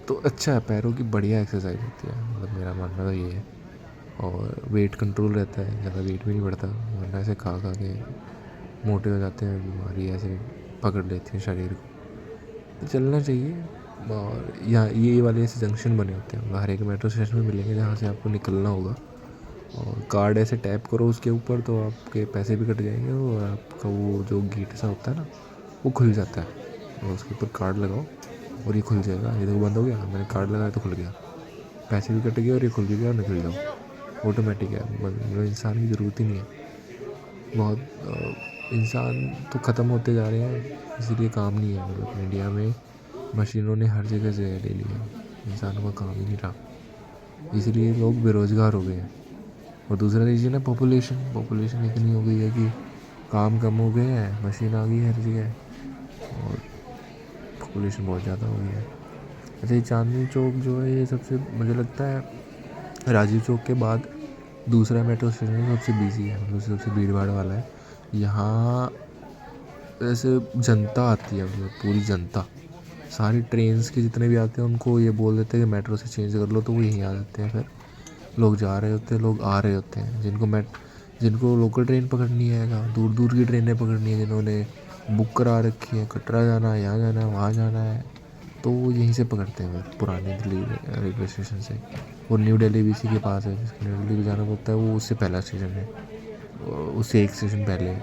तो अच्छा है, पैरों की बढ़िया एक्सरसाइज होती है, मतलब मेरा मानना तो ये है। और वेट कंट्रोल रहता है, ज़्यादा वेट भी नहीं बढ़ता, वरना ऐसे खा खा के मोटे हो जाते हैं, बीमारी ऐसे पकड़ लेती है शरीर को। तो चलना चाहिए, और यहाँ ये वाले ऐसे जंक्शन बने होते हैं, हर एक मेट्रो स्टेशन में मिलेंगे जहाँ से आपको निकलना होगा। और कार्ड ऐसे टैप करो उसके ऊपर तो आपके पैसे भी कट जाएंगे और आपका वो जो गेट सा होता है ना वो खुल जाता है। और उसके ऊपर कार्ड लगाओ और ये खुल जाएगा। ये देखो बंद हो गया, मैंने कार्ड लगाया तो खुल गया, पैसे भी कट गए और ये खुल भी गया और निकल जाओ। ऑटोमेटिक है, मतलब इंसान की ज़रूरत ही नहीं है। बहुत इंसान तो ख़त्म होते जा रहे हैं, इसीलिए काम नहीं है। मतलब इंडिया में मशीनों ने हर जगह जगह ले ली है, इंसानों का काम ही नहीं रहा, इसलिए लोग बेरोज़गार हो गए हैं। और दूसरा रीज़न है पॉपुलेशन इतनी हो गई है कि काम कम हो गए हैं, मशीन आ गई है हर जगह और पॉपुलेशन बहुत ज़्यादा हो गई है। अच्छा, ये चांदनी चौक जो है ये सबसे, मुझे लगता है राजीव चौक के बाद दूसरा मेट्रो स्टेशन सबसे बिजी है, मतलब सबसे भीड़ भाड़ वाला है। यहाँ ऐसे जनता आती है, मतलब पूरी जनता, सारी ट्रेन्स के जितने भी आते हैं उनको ये बोल देते हैं कि मेट्रो से चेंज कर लो, तो वो यहीं आ जाते हैं। फिर लोग जा रहे होते हैं, लोग आ रहे होते हैं। जिनको लोकल ट्रेन पकड़नी है, दूर दूर की ट्रेनें पकड़नी है, जिन्होंने बुक करा रखी है, कटरा जाना है, यहाँ जाना है, वहाँ जाना है, तो वो यहीं से पकड़ते हैं। फिर पुरानी दिल्ली रेलवे स्टेशन से। और न्यू दिल्ली भी इसी के पास है, जिसको न्यू दिल्ली भी जाना पड़ता है, वो उससे पहला स्टेशन है, उससे एक स्टेशन पहले है।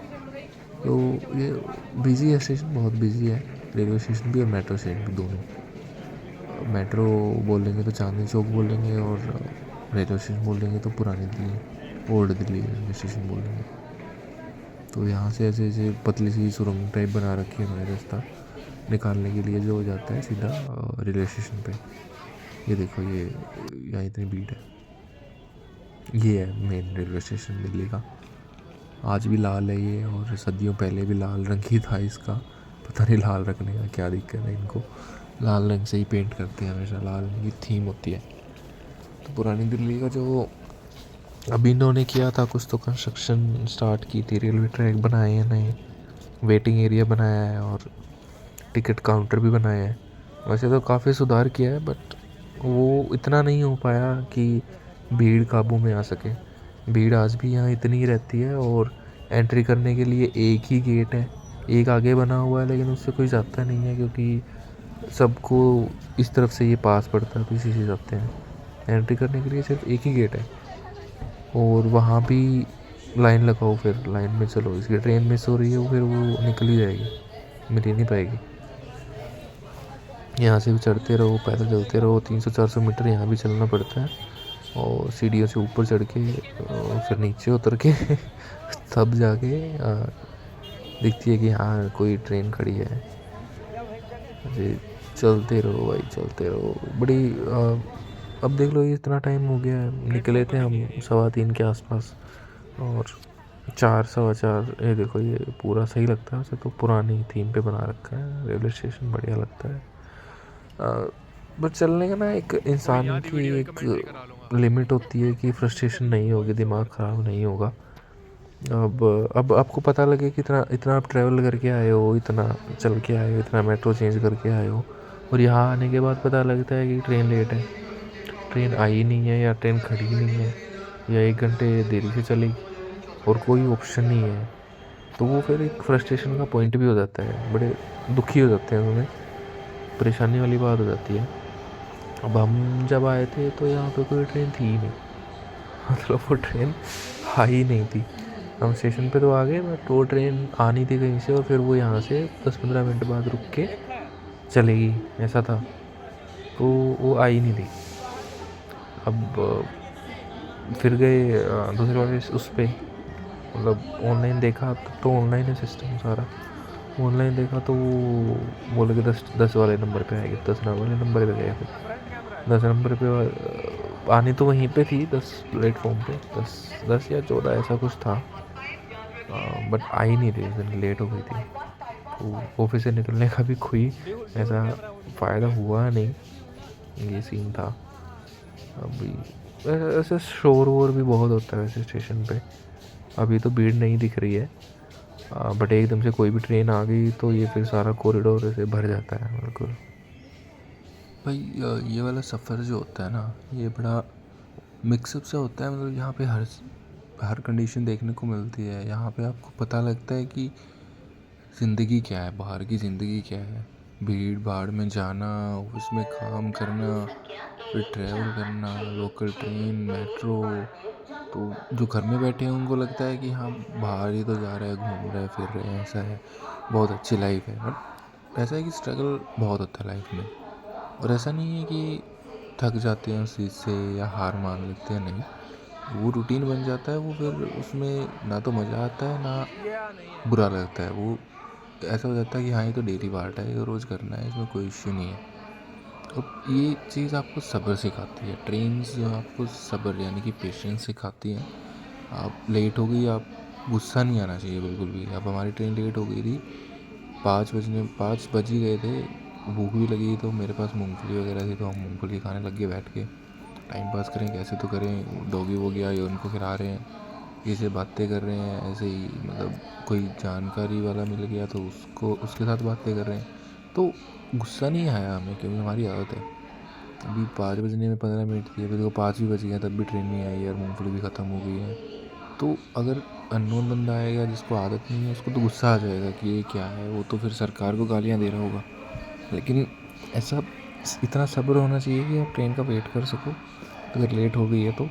तो ये बिज़ी है, स्टेशन बहुत बिज़ी है, रेलवे स्टेशन भी और मेट्रो स्टेशन भी दोनों। मेट्रो बोलेंगे तो चांदनी चौक बोलेंगे और रेलवे स्टेशन बोलेंगे तो पुरानी Delhi, old Delhi railway station बोलेंगे। तो यहाँ से ऐसे ऐसे पतली सी सुरंग टाइप बना रखी है हमारे रास्ता निकालने के लिए, जो हो जाता है सीधा रेलवे स्टेशन पे। ये देखो, ये यहाँ इतनी भीड़ है। ये है मेन रेलवे स्टेशन दिल्ली का। आज भी लाल है ये, और सदियों पहले भी लाल रंग ही था इसका। पता नहीं लाल रखने का क्या दिक्कत है इनको, लाल रंग से ही पेंट करते हैं हमेशा, लाल रंग की थीम होती है। तो पुरानी दिल्ली का जो अभी इन्होंने किया था कुछ, तो कंस्ट्रक्शन स्टार्ट की थी, रेलवे ट्रैक बनाए हैं नए, वेटिंग एरिया बनाया है और टिकट काउंटर भी बनाया है। वैसे तो काफ़ी सुधार किया है, बट वो इतना नहीं हो पाया कि भीड़ काबू में आ सके। भीड़ आज भी यहाँ इतनी ही रहती है और एंट्री करने के लिए एक ही गेट है, एक आगे बना हुआ है, लेकिन उससे कोई जाता नहीं है क्योंकि सबको इस तरफ से ये पास पड़ता है, तो इसी से जाते हैं। एंट्री करने के लिए सिर्फ एक ही गेट है और वहाँ भी लाइन लगाओ, फिर लाइन में चलो। इसकी ट्रेन मिस हो रही है, फिर वो निकल ही जाएगी, मिल ही नहीं पाएगी। यहाँ से भी चढ़ते रहो, पैदल चलते रहो, 300-400 मीटर यहाँ भी चलना पड़ता है और सीढ़ियों से ऊपर चढ़ के फिर नीचे उतर के तब जाके दिखती है कि हाँ कोई ट्रेन खड़ी है। अरे चलते रहो भाई, चलते रहो। बड़ी अब देख लो, ये इतना टाइम हो गया है, निकले थे हम 3:15 के आसपास और 4, 4:15। ये देखो, ये पूरा सही लगता है वैसे तो, पुरानी थीम पे बना रखा है रेलवे स्टेशन, बढ़िया लगता है। बट चलने का ना एक इंसान की एक लिमिट होती है कि फ्रस्ट्रेशन नहीं होगी, दिमाग ख़राब नहीं होगा। अब आपको पता लगे कि इतना इतना आप ट्रैवल करके आए हो, इतना चल के आए हो, इतना मेट्रो चेंज करके आए हो, और यहाँ आने के बाद पता लगता है कि ट्रेन लेट है, ट्रेन आई नहीं है, या ट्रेन खड़ी नहीं है, या 1 घंटे देरी से चलेगी और कोई ऑप्शन नहीं है। तो वो फिर एक फ्रस्ट्रेशन का पॉइंट भी हो जाता है, बड़े दुखी हो जाते हैं, उन्हें परेशानी वाली बात हो जाती है। अब हम जब आए थे तो यहाँ पे कोई ट्रेन थी ही नहीं, मतलब वो ट्रेन आई ही नहीं थी। हम स्टेशन पे तो आ गए, बट वो ट्रेन आनी थी कहीं से और फिर वो यहाँ से 10-15 मिनट बाद रुक के चलेगी, ऐसा था। तो वो आई नहीं थी। अब फिर गए दूसरे वाले उस पर, मतलब ऑनलाइन देखा, तो ऑनलाइन है सिस्टम सारा। ऑनलाइन देखा तो वो बोले कि 10 वाले नंबर पे आएगी, 10 वाले नंबर पे गया। फिर 10 नंबर पे आनी तो वहीं पे थी, 10 प्लेटफॉर्म पे, 10 या 14 ऐसा कुछ था, बट आई नहीं रही, लेट हो गई थी। तो ऑफिस से निकलने का भी कोई ऐसा फ़ायदा हुआ नहीं, ये सीन था। अभी ऐसे शोर वोर भी बहुत होता है वैसे स्टेशन पे। अभी तो भीड़ नहीं दिख रही है, बट एकदम से कोई भी ट्रेन आ गई तो ये फिर सारा कॉरिडोर ऐसे भर जाता है बिल्कुल। भाई ये वाला सफ़र जो होता है ना, ये बड़ा मिक्सअप सा होता है। मतलब यहाँ पे हर कंडीशन देखने को मिलती है। यहाँ पे आपको पता लगता है कि ज़िंदगी क्या है, बाहर की ज़िंदगी क्या है। भीड़ भाड़ में जाना, ऑफिस में काम करना, फिर ट्रैवल करना, लोकल ट्रेन, मेट्रो। तो जो घर में बैठे हैं उनको लगता है कि हाँ, बाहर ही तो जा रहा है, घूम रहा है, फिर रहे हैं, ऐसा है, बहुत अच्छी लाइफ है। बट ऐसा है कि स्ट्रगल बहुत होता है लाइफ में। और ऐसा नहीं है कि थक जाते हैं उस चीज़ से या हार मान लेते हैं, नहीं। वो रूटीन बन जाता है, वो फिर उसमें ना तो मज़ा आता है ना बुरा लगता है। वो ऐसा हो जाता है कि हाँ, ये तो डेली पार्ट है, ये तो रोज़ करना है, इसमें कोई इश्यू नहीं है। अब ये चीज़ आपको सब्र सिखाती है, ट्रेन्स जो आपको सब्र यानी कि पेशेंस सिखाती हैं। आप लेट हो गई, आप गुस्सा नहीं आना चाहिए बिल्कुल भी। अब हमारी ट्रेन लेट हो गई थी, 5 बज ही गए थे, भूख भी लगी तो मेरे पास मूंगफली वगैरह थी, तो हम मूंगफली खाने लग गए बैठ के। टाइम पास करें कैसे तो करें, डॉगी वो गया ये उनको खिला रहे हैं, किसी से बातें कर रहे हैं ऐसे ही, मतलब कोई जानकारी वाला मिल गया तो उसको उसके साथ बातें कर रहे हैं। तो गुस्सा नहीं आया हमें, क्योंकि हमारी आदत है। अभी 5 बजने में 15 मिनट थी, अभी देखो 5 भी बज गए हैं, तब भी ट्रेन नहीं आई और मूंगफली भी ख़त्म हो गई है। तो अगर अननोन बंदा आएगा जिसको आदत नहीं है, उसको तो गुस्सा आ जाएगा कि ये क्या है, वो तो फिर सरकार को गालियाँ दे रहा होगा। लेकिन ऐसा इतना सब्र होना चाहिए कि आप ट्रेन का वेट कर सको अगर लेट हो गई है तो।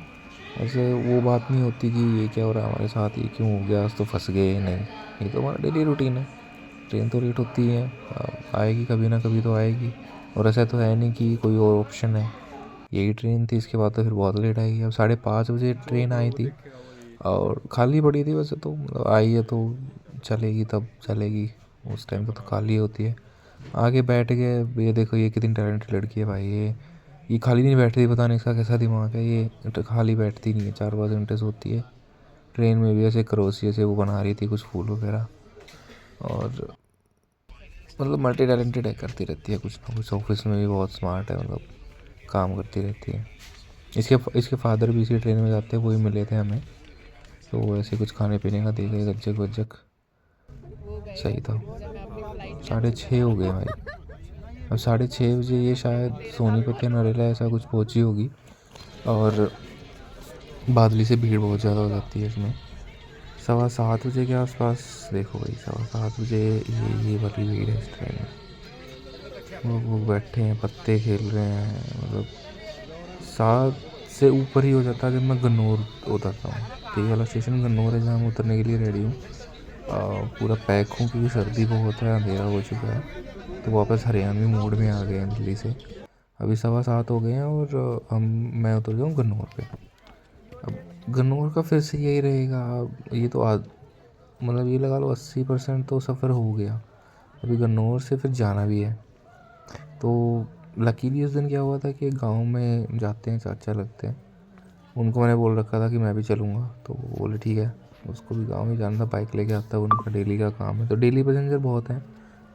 ऐसे वो बात नहीं होती कि ये क्या हो रहा है हमारे साथ, ये क्यों हो गया, आज तो फंस गए, नहीं। ये तो हमारा डेली रूटीन है। ट्रेन तो लेट होती है, आएगी कभी ना कभी तो आएगी। और ऐसा तो है नहीं कि कोई और ऑप्शन है, यही ट्रेन थी, इसके बाद तो फिर बहुत लेट आएगी। अब 5:30 बजे ट्रेन आई थी और खाली पड़ी थी वैसे तो, मतलब आई है तो चलेगी तब चलेगी, उस टाइम तो खाली होती है। आगे बैठ गए, ये देखो ये कितनी टैलेंटेड लड़की है भाई, ये खाली नहीं बैठती, पता नहीं इसका कैसा दिमाग है, ये तो खाली बैठती नहीं है, 4-5 घंटे सोती है। ट्रेन में भी ऐसे क्रोशिया से वो बना रही थी कुछ फूल वगैरह। और मतलब मल्टी टैलेंटेड है, करती रहती है कुछ ना कुछ, ऑफिस में भी बहुत स्मार्ट है, मतलब काम करती रहती है। इसके फादर भी इसी ट्रेन में जाते हैं, वही मिले थे हमें, तो वो ऐसे कुछ खाने पीने का देखे, गज्जक वज्जक सही था। 6:30 हो गए भाई। अब 6:30 बजे ये शायद सोनीपत या नरेला ऐसा कुछ पहुंची होगी, और बादली से भीड़ बहुत ज़्यादा हो जाती है इसमें। 7:15 बजे के आसपास देखो भाई, 7:15 बजे ये वाली भीड़ है इस ट्रेन में। वो बैठे हैं, पत्ते खेल रहे हैं, मतलब 7 से ऊपर ही हो जाता है जब मैं गन्नौर उतरता हूँ। तो ये वाला स्टेशन गन्नौर है जहाँ मैं उतरने के लिए रेडी हूँ। पूरा पैक हूँ क्योंकि सर्दी बहुत है, अंधेरा हो चुका है, तो वापस हरियाणवी मोड में आ गए हैं दिल्ली से। अभी 7:15 हो गए हैं और मैं उतर जाऊँ गन्नौर पे। अब गन्नौर का फिर से यही रहेगा, ये तो मतलब ये लगा लो 80% तो सफ़र हो गया। अभी गन्नौर से फिर जाना भी है। तो लकीली उस दिन क्या हुआ था कि गांव में जाते हैं, चाचा लगते हैं, उनको मैंने बोल रखा था कि मैं भी चलूँगा, तो वो बोले ठीक है। उसको भी गांव में जाना था, बाइक लेके आता है, उनका डेली का काम है। तो डेली पैसेंजर बहुत हैं,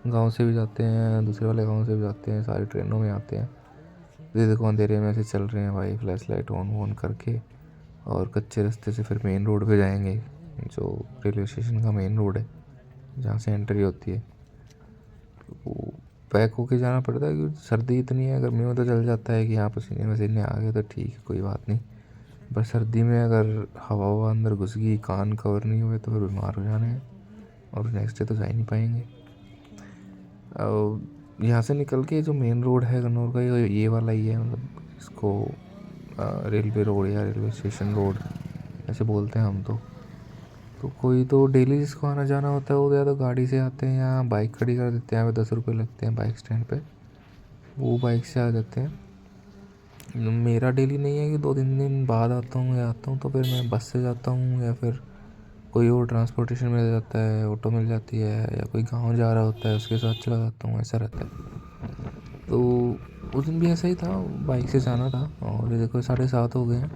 गांव से भी जाते हैं, दूसरे वाले गांव से भी जाते हैं, सारी ट्रेनों में आते हैं। ये देखो अंधेरे में ऐसे चल रहे हैं भाई, फ्लैश लाइट ऑन वॉन करके, और कच्चे रास्ते से फिर मेन रोड पे जाएंगे, जो रेलवे स्टेशन का मेन रोड है जहाँ से एंट्री होती है। वो पैक होके जाना पड़ता है क्योंकि सर्दी इतनी है। गर्मी में तो चल जाता है कि यहाँ पसीने वसीने आ गए तो ठीक है, कोई बात नहीं। पर सर्दी में अगर हवा ववा अंदर घुस गई, कान कवर नहीं हुए, तो फिर बीमार हो जाने हैं, और नेक्स्ट डे तो जा ही नहीं पाएंगे। यहाँ से निकल के जो मेन रोड है गन्नौर का, ये वाला ही है, मतलब इसको रेलवे रोड या रेलवे स्टेशन रोड ऐसे बोलते हैं हम तो कोई तो डेली जिसको आना जाना होता है वो या तो गाड़ी से आते हैं या बाइक खड़ी कर देते हैं, हमें 10 रुपये लगते हैं बाइक स्टैंड पे, वो बाइक से आ जाते हैं। मेरा डेली नहीं है कि 2-3 दिन बाद आता हूँ या आता हूँ, तो फिर मैं बस से जाता हूँ या फिर कोई और ट्रांसपोर्टेशन मिल जाता है, ऑटो मिल जाती है, या कोई गांव जा रहा होता है उसके साथ चला जाता हूँ, ऐसा रहता है। तो उस दिन भी ऐसा ही था, बाइक से जाना था, और ये देखो 7:30 हो गए हैं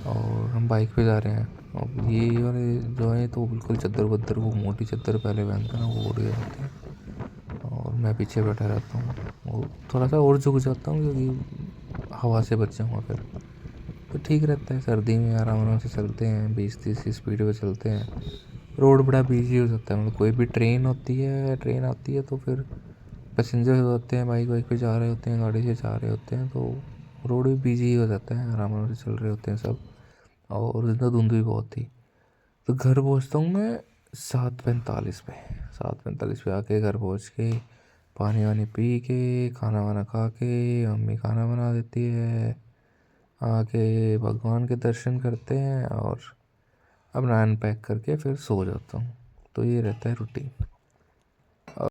और हम बाइक पे जा रहे हैं। और ये वाले जो है तो बिल्कुल चद्दर वद्दर, वो मोटी चद्दर पहले पहनते हैं ना, वो उड़ गए होते हैं, और मैं पीछे बैठा रहता हूँ, और थोड़ा सा और झुक जाता हूँ क्योंकि हवा से बच जाऊँगा फिर। तो ठीक रहता है, सर्दी में आराम आराम से चलते हैं, 20-30 की स्पीड पे चलते हैं। रोड बड़ा बिजी हो जाता है, मतलब कोई भी ट्रेन आती है तो फिर पैसेंजर होते हैं, बाइक वाइक पे जा रहे होते हैं, गाड़ी से जा रहे होते हैं, तो रोड भी बिजी हो जाता है, आराम आराम से चल रहे होते हैं सब। और उस दिन तो धुंध भी बहुत थी। तो घर पहुंचता हूँ मैं 7:45 पे। 7:45 पे आके घर पहुंच के पानी वानी पी के खाना वाना खा के मम्मी खाना बना देती है, आके भगवान के दर्शन करते हैं और अपना अनपैक करके फिर सो जाता हूँ। तो ये रहता है रूटीन।